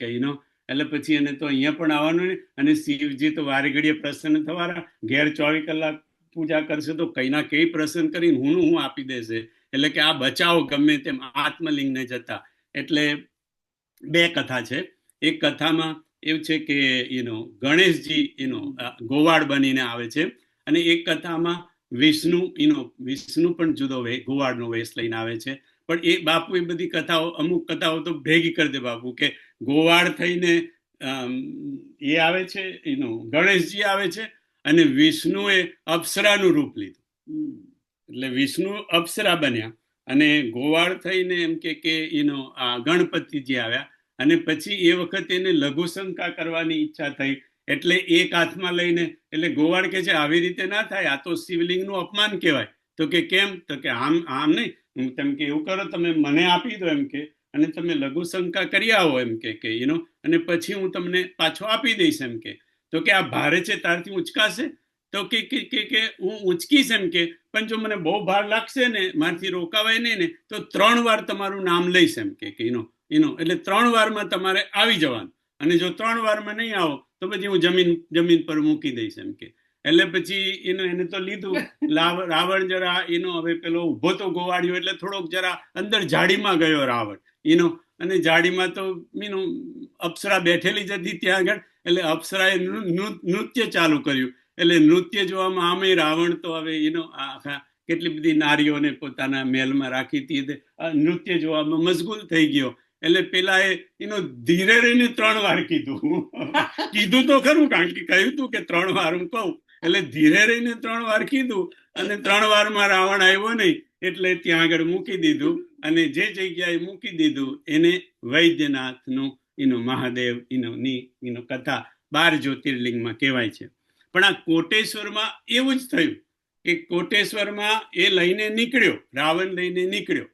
એટલે પછી એને તો અહીંયા પણ આવવાનું નહીં, અને શિવજી તો વારે ઘડીએ પ્રસન્ન થવાના, ઘેર 24 કલાક પૂજા કરશે તો કઈ ના કઈ પ્રસન્ન કરીને હું આપી દેશે. એટલે કે આ બચાવો ગમે તેમ આત્મલિંગને જતા. એટલે બે કથા છે. એક કથામાં એવું છે કે ગણેશજી ગોવાળ બનીને આવે છે, અને એક કથામાં વિષ્ણુ પણ જુદો ગોવાળનો વેશ લઈને આવે છે. પણ એ બાપુ એ બધી કથાઓ, અમુક કથાઓ તો ભેગી કરી દે બાપુ, કે ગોવાળ થઈને એ આવે છે, ગણેશજી આવે છે, અને વિષ્ણુએ અપ્સરાનું રૂપ લીધું. એટલે વિષ્ણુ અપ્સરા બન્યા અને ગોવાળ થઈને એમ કે આ ગણપતિજી આવ્યા. અને પછી એ વખતે એને લઘુશંકા કરવાની ઈચ્છા થઈ, એટલે એક હાથમાં લઈને, એટલે ગોવાળ કે છે આવી રીતે ના થાય, આ તો શિવલિંગનું અપમાન કહેવાય. તો કે કેમ, તો કે આમ નહીં, તેમ કે એવું કરો તમે મને આપી દો એમ કે, અને તમે લઘુશંકા કરી આવો એમ કે અને પછી હું તમને પાછો આપી દઈશ એમ કે. તો કે આ ભારે છે તારથી ઉંચકાશે? તો કે હું ઉંચકીશ એમ કે, પણ જો મને બહુ ભાર લાગશે ને, મારથી રોકાવાય નહીં ને, તો 3 વાર તમારું નામ લઈશ એમ કે એટલે 3 વારમાં તમારે આવી જવાનું, અને જો 3 વારમાં નહીં આવો તો પછી હું જમીન પર મૂકી દઈશ એમ કે. એટલે પછી એને તો લીધું. રાવણ જરા હવે પેલો ઉભો તો ગોવાળ્યો એટલે થોડોક જરા અંદર જાડીમાં ગયો રાવણ અને જાડીમાં તો અપ્સરા બેઠેલી જ હતી ત્યાં આગળ. એટલે અપ્સરાએ નૃત્ય ચાલુ કર્યું. એટલે નૃત્ય જોવામાં આમે રાવણ તો હવે આખા કેટલી બધી નારીઓને પોતાના મહેલમાં રાખી હતી, નૃત્ય જોવામાં મશગુલ થઈ ગયો. એટલે પેલા ધીરે રહીને 3 વાર કીધું તો ખરું, કારણ કે કહ્યું તું કે 3 વાર હું કહું, એટલે ધીરે રહીને 3 વાર કીધું, અને 3 વારમાં રાવણ આવ્યો નહીં એટલે ત્યાં આગળ મૂકી દીધું. અને જે જગ્યાએ મૂકી દીધું એને વૈદ્યનાથનું મહાદેવ ની કથા 12 જ્યોતિર્લિંગમાં કહેવાય છે. પણ આ કોટેશ્વરમાં એવું જ થયું કે કોટેશ્વરમાં એ લઈને નીકળ્યો, રાવણ લઈને નીકળ્યો,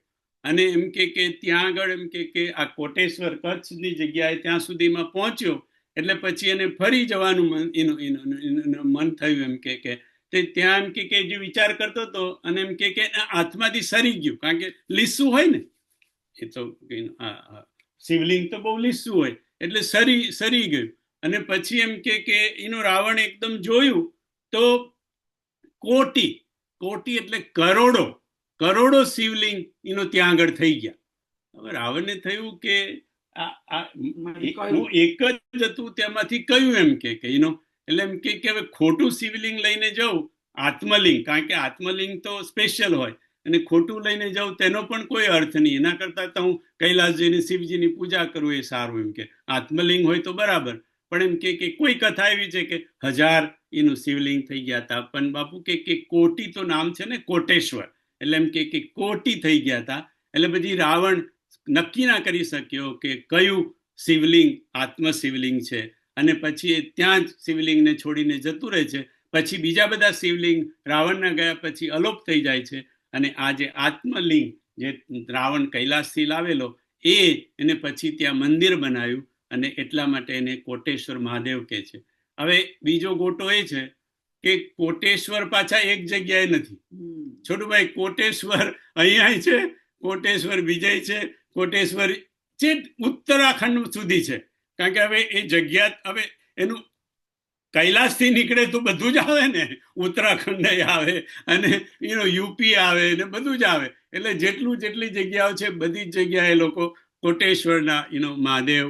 અને એમ કે ત્યાં આગળ એમ કે આ કોટેશ્વર કચ્છની જગ્યાએ ત્યાં સુધીમાં પહોંચ્યો. એટલે પછી એને ફરી જવાનું મન થયું એમ કે ત્યાં એમ કે જે વિચાર કરતો હતો, અને એમ કે હાથમાંથી સરી ગયું, કારણ કે લીસું હોય ને, એ તો શિવલિંગ તો બહુ લીસું હોય, એટલે સરી ગયું. અને પછી એમ કે રાવણ એકદમ જોયું તો કોટી એટલે કરોડો શિવલિંગ ત્યાં આગળ થઈ ગયા. હવે રાવણને થયું કે હું એક જ હતું, તેમાંથી કયું એમ કે એટલે એમ કે હવે ખોટું શિવલિંગ લઈને જાઉં, આત્મલિંગ, કારણ કે આત્મલિંગ તો સ્પેશિયલ હોય અને ખોટું લઈને જાઉં તેનો પણ કોઈ અર્થ નહીં. એના કરતાં તો હું કૈલાસ જઈને શિવજીની પૂજા કરું એ સારું. એમ કે આત્મલિંગ હોય તો બરાબર, પણ એમ કે કોઈ કથા એવી છે કે 1000 એનું શિવલિંગ થઈ ગયા હતા, પણ બાપુ કે કોટી તો નામ છે ને, કોટેશ્વર, એટલે એમ કે કોટી થઈ ગયા હતા. એટલે પછી રાવણ નક્કી ના કરી શક્યો કે કયું શિવલિંગ આત્મ શિવલિંગ છે, અને પછી એ ત્યાં જ શિવલિંગને છોડીને જતું રહે છે. પછી બીજા બધા શિવલિંગ રાવણના ગયા પછી અલોપ થઈ જાય છે, અને આ જે આત્મલિંગ જે રાવણ કૈલાસથી લાવેલો એને પછી ત્યાં મંદિર બનાવ્યું, અને એટલા માટે એને કોટેશ્વર મહાદેવ કહે છે. હવે બીજો ગોટો એ છે કે કોટેશ્વર પાછા એક જગ્યાએ નથી. છોટુભાઈ, કોટેશ્વર અહીંયા છે, કોટેશ્વર વિજય છે, કોટેશ્વર છે ઉત્તરાખંડ સુધી છે. કારણ કે હવે એ જગ્યા, હવે એનું કૈલાસથી નીકળે તો બધું જ આવે ને, ઉત્તરાખંડ આવે અને યુપી આવે ને બધું જ આવે. એટલે જેટલી જગ્યાઓ છે બધી જ જગ્યાએ લોકો કોટેશ્વરના મહાદેવ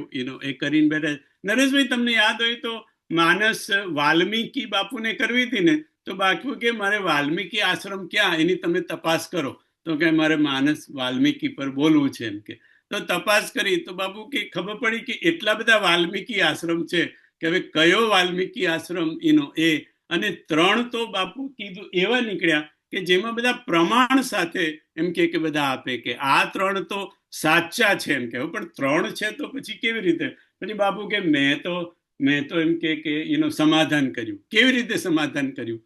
એ કરીને બેઠા. નરેશભાઈ, તમને યાદ હોય તો માનસ વાલ્મીકી બાપુને કરવી હતી ને, તો બાપુ કે મારે વાલ્મીકી આશ્રમ ક્યાં, એની તમે તપાસ કરો. તો કે મારે માનસ વાલ્મીકી પર બોલવું છે. એમ કે તો તપાસ કરી તો બાપુ કે ખબર પડી કે એટલા બધા વાલ્મીકી આશ્રમ છે કે હવે કયો વાલ્મીકી આશ્રમ એ, અને 3 તો બાપુ કીધું એવા નીકળ્યા કે જેમાં બધા પ્રમાણ સાથે એમ કે બધા આપે કે આ 3 તો સાચા છે. એમ કે પણ 3 છે તો પછી કેવી રીતે? પછી બાપુ કે મેં તો એમ કે સમાધાન કર્યું. કેવી રીતે સમાધાન કર્યું?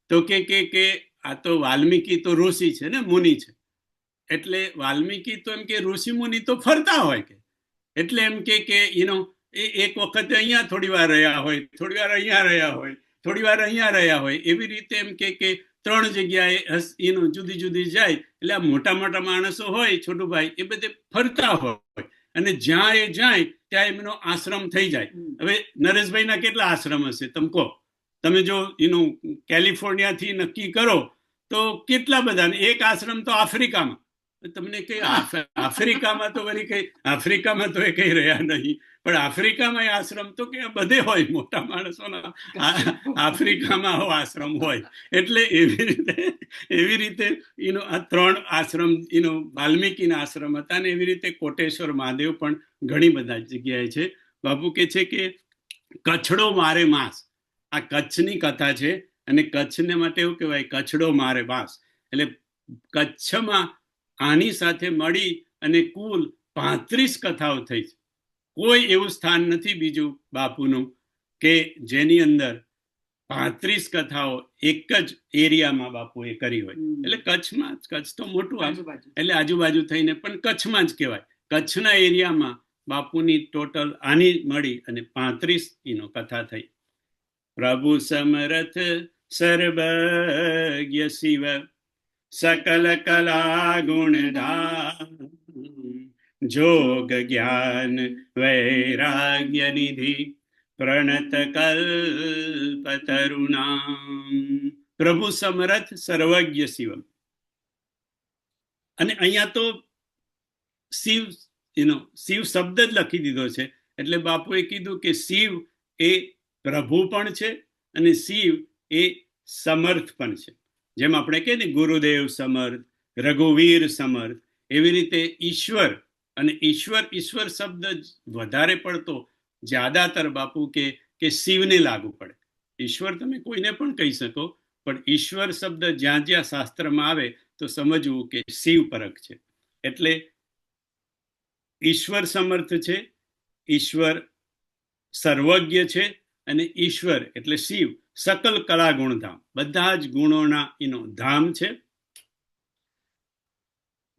તો કે આ તો વાલ્મીકી તો ઋષિ છે ને, મુનિ છે. એટલે વાલ્મીકી તો એમ કે ઋષિ મુનિ તો ફરતા હોય કે, એટલે એમ કે એક વખતે અહીંયા થોડી વાર રહ્યા હોય, થોડી વાર અહીંયા રહ્યા હોય, થોડી વાર અહીંયા રહ્યા હોય, એવી રીતે એમ કે 3 જગ્યાએ જુદી જુદી જાય. એટલે આ મોટા મોટા માણસો હોય છોટુભાઈ, એ બધે ફરતા હોય, અને જ્યાં એ જાય ત્યાં એમનો આશ્રમ થઈ જાય. હવે નરેશભાઈના કેટલા આશ્રમ હશે તમે કહો? તમે જો કેલિફોર્નિયાથી નક્કી કરો તો કેટલા બધા. એક આશ્રમ તો આફ્રિકામાં. તમને કઈ આફ્રિકામાં તો વળી કઈ, આફ્રિકામાં તો એ કઈ રહ્યા નહીં, પણ આફ્રિકામાં આશ્રમ તો કે બધે હોય, મોટા માણસોના આફ્રિકામાં આશ્રમ હોય. એટલે એવી રીતે આ 3 આશ્રમ વાલ્મીકીના આશ્રમ હતા, ને એવી રીતે કોટેશ્વર મહાદેવ પણ ઘણી બધા જગ્યાએ છે. બાપુ કે છે કે કચ્છડો મારે માંસ, આ કચ્છની કથા છે, અને કચ્છને માટે એવું કહેવાય કચ્છડો મારે માંસ. એટલે કચ્છમાં આની સાથે મળી અને કુલ 35 કથાઓ થઈ છે. કોઈ એવું સ્થાન નથી બીજું બાપુનું કે જેની અંદર 35 કથાઓ એક જ એરિયામાં બાપુએ કરી હોય. એટલે કચ્છમાં, કચ્છ તો મોટું એટલે આજુબાજુ થઈને પણ કચ્છમાં જ કહેવાય. કચ્છના એરિયામાં બાપુની ટોટલ આની મળી અને 35 કથા થઈ. પ્રભુ સમરથ સર્વજ્ઞ શિવ सकल कला गुणधाम जोग ज्ञान वैराग्य निधि प्रणत कल्प तरुणाम प्रभु समरथ સર્વજ્ઞ શિવમ. અને અહીંયા તો શિવ શિવ શબ્દ જ લખી દીધો છે. એટલે બાપુએ કીધું કે શિવ એ પ્રભુ પણ છે અને શિવ એ સમર્થ પણ છે. જેમ આપણે કહીએ ને ગુરુદેવ સમર્થ, રઘુવીર સમર્થ, એવી રીતે ઈશ્વર. અને ઈશ્વર શબ્દ વધારે પડતો જ્યાદાતર બાપુ કે શિવને લાગુ પડે. ઈશ્વર તમે કોઈને પણ કહી શકો, પણ ઈશ્વર શબ્દ જ્યાં જ્યાં શાસ્ત્રમાં આવે તો સમજવું કે શિવ પરક છે. એટલે ઈશ્વર સમર્થ છે, ઈશ્વર સર્વજ્ઞ છે, અને ઈશ્વર એટલે શિવ સકલ કલા ગુણધામ, બધા જ ગુણોના ધામ છે.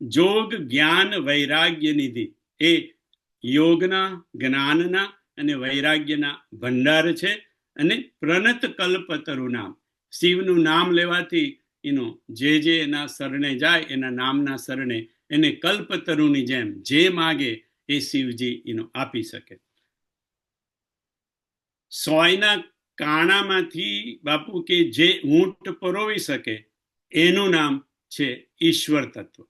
જોગ જ્ઞાન વૈરાગ્ય નિધિ એ યોગના, જ્ઞાનના અને વૈરાગ્યના ભંડાર છે. અને પ્રણત કલ્પતરુ નામ, શિવનું નામ લેવાથી જે એના શરણે જાય, એના નામના શરણે એને કલ્પતરુની જેમ જે માગે એ શિવજી આપી શકે. સોયના કાણામાંથી બાપુ કે જે ઊંટ પરોવી શકે એનું નામ છે ઈશ્વર તત્વ.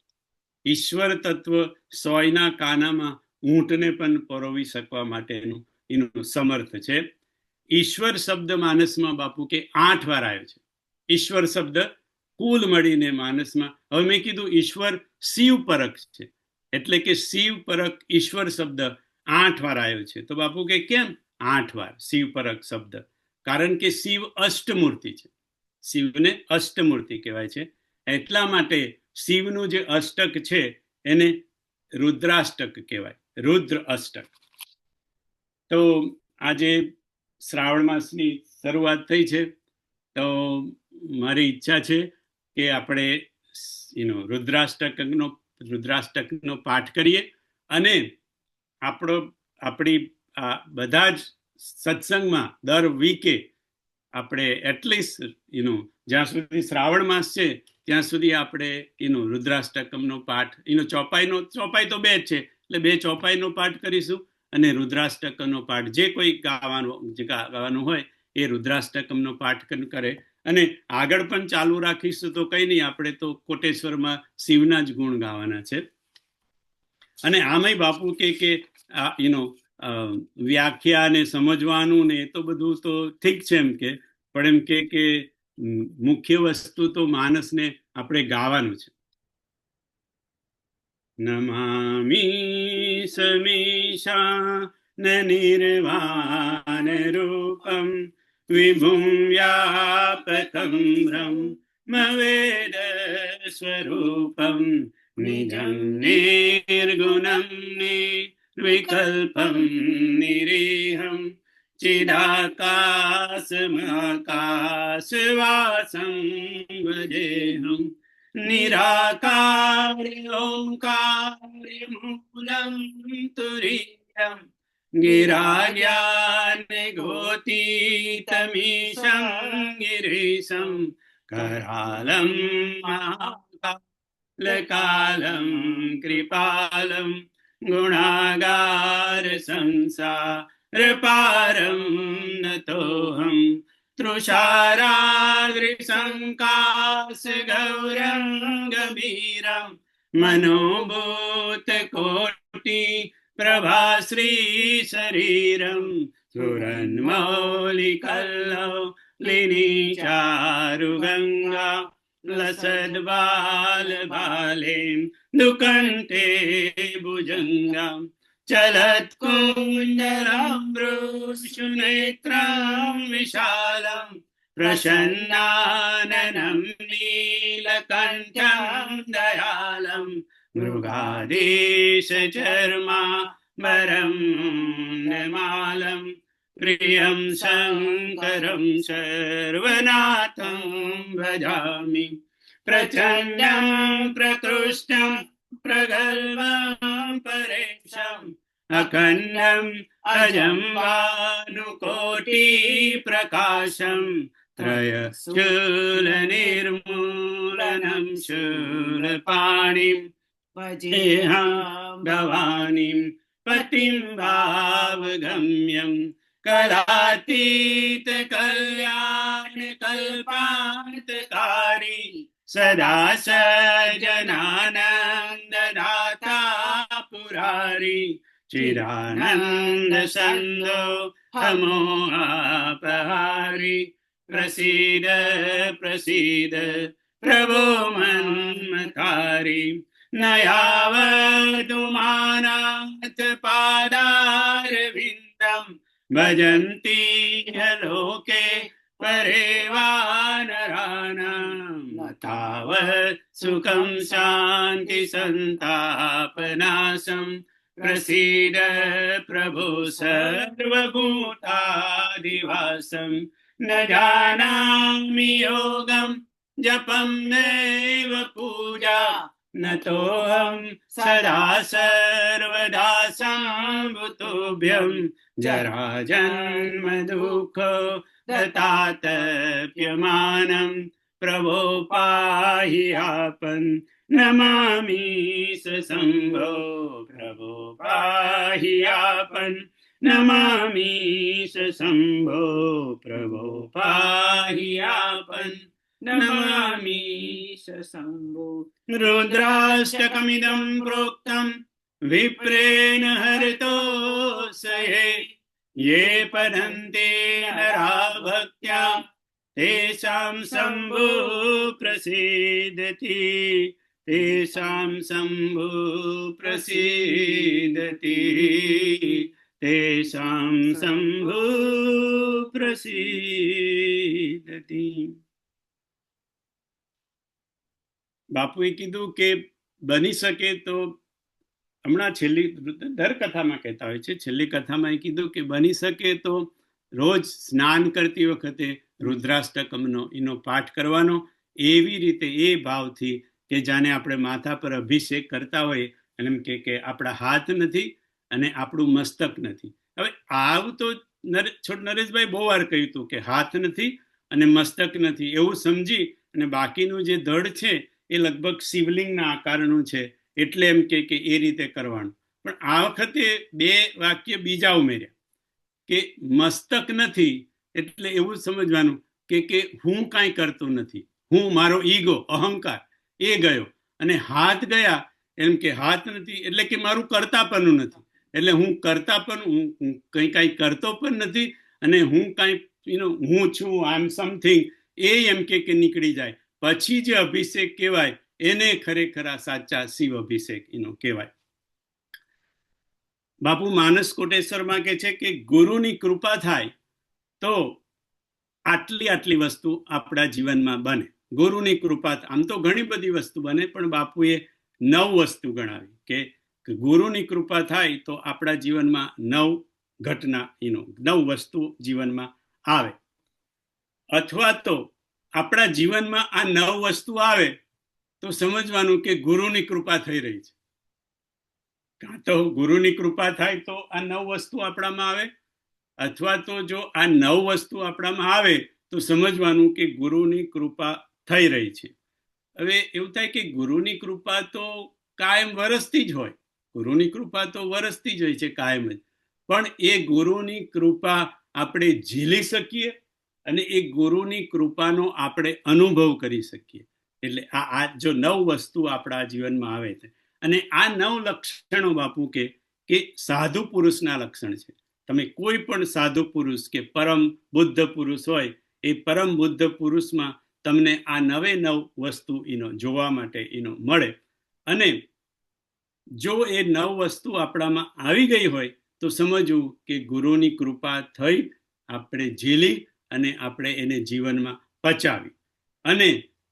ઈશ્વર તત્વ સોયના કાનામાં ઊંટને પણ પરોવી શકવા માટેનું સમર્થ છે. ઈશ્વર શબ્દ માનસમાં બાપુ કે 8 વાર આવ્યો છે. ઈશ્વર શબ્દ કુલ મળીને માનસમાં. હવે મેં કીધું ઈશ્વર શિવ પરક છે, એટલે કે શિવ પરક ઈશ્વર શબ્દ 8 વાર આવ્યો છે. તો બાપુ કે કેમ 8 વાર શિવ પરક શબ્દ? કારણ કે શિવ અષ્ટમૂર્તિ છે, શિવને અષ્ટમૂર્તિ કહેવાય છે. એટલા માટે શિવનું જે અષ્ટક છે એને રુદ્રાષ્ટક કહેવાય, રુદ્ર અષ્ટક. તો આજે શ્રાવણ માસની શરૂઆત થઈ છે, તો મારી ઈચ્છા છે કે આપણે રુદ્રાષ્ટકનો પાઠ કરીએ, અને આપણી બધા જ સત્સંગમાં દર વીકે આપણે એટલીસ્ટ જ્યાં સુધી શ્રાવણ માસ છે ત્યાં સુધી આપણે રુદ્રાષ્ટકમનો પાઠ, ચોપાઈ તો 2 જ છે, એટલે 2 ચોપાઈનો પાઠ કરીશું, અને રુદ્રાષ્ટકમનો પાઠ જે કોઈ ગાવાનું હોય એ રુદ્રાષ્ટકમનો પાઠ કરે. અને આગળ પણ ચાલુ રાખીશું તો કઈ નહીં, આપણે તો કોટેશ્વરમાં શિવના જ ગુણ ગાવાના છે. અને આમાંય બાપુ કે વ્યાખ્યા ને સમજવાનું ને એ તો બધું તો ઠીક છે એમ કે, પણ એમ કે મુખ્ય વસ્તુ તો માનસને આપણે ગાવાનું છે. નમામિ સમીશા નિર્વાણ રૂપમ વિભું વ્યાપકં બ્રહ્મવેદ સ્વરૂપમ નિજં નિર્ગુણં નિર્વિકલ્પં નિરીહં ચિદાકાશમાકાશવાસં ભજેહં નિરાકાર્ય ઓંકાર્ય મૂલં તુરીયં ગિરાજ્ઞાનગોતીતમીશં ગિરીશં करालं महाकालकालं कृपालं गुणागार संसारपारं नतोऽहं तृषाराद्रिसङ्कासगौरं गभीरं मनोभूतकोटि प्रभाश्रीशरीरं सुरन्मौलिकल्लौलिनीचारुगङ्गा लसद्बालबालें दुकण्ठे भुजङ्गं चलत्कुण्डलम्बृशुनेत्रं विशालं प्रसन्नाननं नीलकण्ठं दयालं मृगाधीशचर्माम्बरं नमालं प्रियं शङ्करं सर्वनाथं भजामि प्रचण्डं प्रकृष्टं प्रगल्भं परेशम् अखण्डम् अजं भानुकोटिप्रकाशं त्रयशूलनिर्मूलनं शूलपाणिं भजेऽहं भवानीं पतिं भावगम्यं कलातीत कल्याण कल्पान्तकारी सदा सज्जनानन्ददाता पुरारी चिदानन्द सन्दो हमोहापहारी प्रसीद प्रसीद प्रभो मन्मथारी न यावदुमानाथ पादारविन्दं भजन्ति लोके परेवानराणां न तावत् सुखं शान्ति सन्तापनाशं प्रसीद प्रभो सर्वभूतादिवासं न जानामि योगं जपं नैव पूजा न तोऽहं सदा सर्वदा सम्भुतुभ्यं जराजन्म दुःख दत्तातप्यमानं प्रभो पाहि आपन् नमामि सशम्भो प्रभो पाहि आपन् नमामि सशम्भो प्रभो पाहि आपन् नमामि सशम्भो। रुद्राष्टकमिदं प्रोक्तं विप्रेण हरितोऽसये ये पठन्ते नरा भक्त्या તેષાં શંભુ પ્રસિદ્ધતિ, તેષાં શંભુ પ્રસિદ્ધતિ, તેષાં શંભુ પ્રસિદ્ધતિ. બાપુએ કીધું કે બની શકે તો, હમણાં છેલ્લી દર કથામાં કહેતા હોય છે, છેલ્લી કથામાં એ કીધું કે બની શકે તો રોજ સ્નાન કરતી વખતે રુદ્રાષ્ટકમનો એનો પાઠ કરવાનો, એવી રીતે એ ભાવથી કે જાણે આપણે માથા પર અભિષેક કરતા હોય અને એમ કે આપણા હાથ નથી અને આપણું મસ્તક નથી. હવે આવું તો નરેશભાઈ બહુ વાર કહ્યું હતું કે હાથ નથી અને મસ્તક નથી એવું સમજી અને બાકીનું જે ધડ છે એ લગભગ શિવલિંગના આકારનું છે એટલે એમ કે એ રીતે કરવાનું. પણ આ વખતે બે વાક્ય બીજા ઉમેર્યા કે મસ્તક નથી એટલે એવું સમજવાનું કે હું કાંઈ કરતો નથી, હું મારો ઈગો અહંકાર એ ગયો, અને હાથ ગયા એમ કે હાથ નથી એટલે કે મારું કરતાપણું નથી, એટલે હું કરતાપણ હું કાંઈ કરતો પણ નથી અને હું કાંઈ હું છું આઈ એમ સમથિંગ એ એમ કે નીકળી જાય. પછી જે અભિષેક કહેવાય એને ખરેખર સાચા શિવ અભિષેક એનો કહેવાય. બાપુ માનસ કોટેશ્વરમાં કે છે કે ગુરુની કૃપા થાય તો આટલી વસ્તુ આપણા જીવનમાં બને. ગુરુની કૃપા, આમ તો ઘણી બધી વસ્તુ બને પણ બાપુએ 9 વસ્તુ ગણાવી કે ગુરુની કૃપા થાય તો આપણા જીવનમાં 9 ઘટના 9 વસ્તુ જીવનમાં આવે. અથવા તો આપણા જીવનમાં આ 9 વસ્તુ આવે તો સમજવાનું કે ગુરુની કૃપા થઈ રહી છે. કાં તો ગુરુની કૃપા થાય તો આ 9 વસ્તુ આપણામાં આવે, અથવા તો જો આ 9 વસ્તુ આપણામાં આવે તો સમજવાનું કે ગુરુની કૃપા થઈ રહી છે. હવે એવું થાય કે ગુરુની કૃપા તો કાયમ વરસતી જ હોય, ગુરુની કૃપા તો વરસતી જ હોય છે કાયમ જ, પણ એ ગુરુની કૃપા આપણે ઝીલી શકીએ અને એ ગુરુની કૃપાનો આપણે અનુભવ કરી શકીએ. એટલે આ જો 9 વસ્તુ આપણા જીવનમાં આવે છે, અને આ 9 લક્ષણો બાપુ કે સાધુ પુરુષના લક્ષણ છે. તમે કોઈ પણ સાધુ પુરુષ કે પરમ બુદ્ધ પુરુષ હોય, એ પરમ બુદ્ધ પુરુષમાં તમને આ 9 વસ્તુ જોવા માટે મળે. અને જો એ 9 વસ્તુ આપણામાં આવી ગઈ હોય તો સમજવું કે ગુરુની કૃપા થઈ, આપણે ઝીલી અને આપણે એને જીવનમાં પચાવી. અને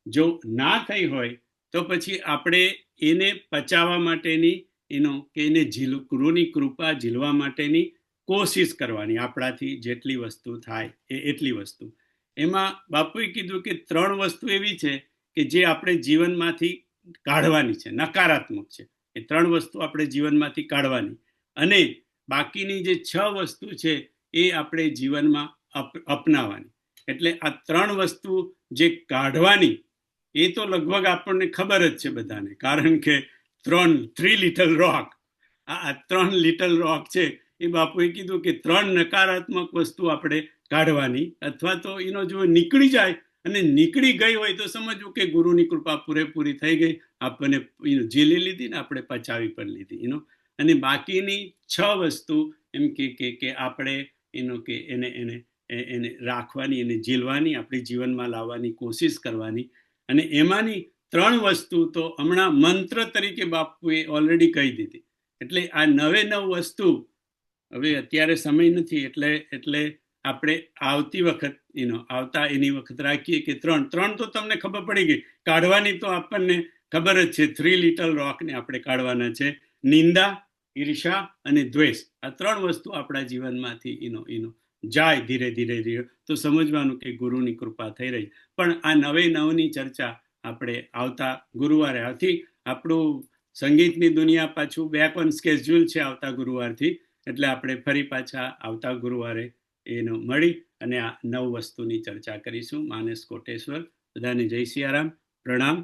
જો ના થઈ હોય તો પછી આપણે એને પચાવવા માટેની એને ગુરુની કૃપા ઝીલવા માટેની કોશિશ કરવાની, આપણાથી જેટલી વસ્તુ થાય એટલી વસ્તુ. એમાં બાપુએ કીધું કે 3 વસ્તુ એવી છે કે જે આપણે જીવનમાંથી કાઢવાની છે, નકારાત્મક છે. એ 3 વસ્તુ આપણે જીવનમાંથી કાઢવાની, અને બાકીની જે 6 વસ્તુ છે એ આપણે જીવનમાં અપનાવવાની. એટલે આ 3 વસ્તુ જે કાઢવાની એ તો લગભગ આપણને ખબર જ છે બધાને, કારણ કે 3 લિટલ રોક, આ 3 લિટલ રોક છે એ બાપુએ કીધું કે 3 નકારાત્મક વસ્તુ આપણે કાઢવાની, અથવા તો જો નીકળી જાય અને નીકળી ગઈ હોય તો સમજવું કે ગુરુની કૃપા પૂરેપૂરી થઈ ગઈ, આપણને ઝીલી લીધી ને આપણે પચાવી પણ લીધી. અને બાકીની 6 વસ્તુ એમ કે આપણે કે એને રાખવાની, એને ઝીલવાની, આપણી જીવનમાં લાવવાની કોશિશ કરવાની. અને એમાંની 3 વસ્તુ તો હમણાં મંત્ર તરીકે બાપુએ ઓલરેડી કહી દીધી. એટલે આ 9 વસ્તુ હવે અત્યારે સમય નથી એટલે આપણે આવતી વખત આવતા એની વખત રાખીએ કે 3 તો તમને ખબર પડી ગઈ. કાઢવાની તો આપણને ખબર જ છે, 3 લિટલ રોકને આપણે કાઢવાના છે. નિંદા, ઈર્ષા અને દ્વેષ, આ 3 વસ્તુ આપણા જીવનમાંથી જાય ધીરે ધીરે તો સમજવાનું કે ગુરુની કૃપા થઈ રહી. પણ આ 9ની ચર્ચા આપણે આવતા ગુરુવારે, આથી આપણું સંગીતની દુનિયા પાછું બેક ઓન સ્કેડ્યુલ છે આવતા ગુરુવારથી. એટલે આપણે ફરી પાછા આવતા ગુરુવારે મળી અને આ 9 વસ્તુની ચર્ચા કરીશું. માનસ કોટેશ્વર. બધાને જય સિયારામ, પ્રણામ.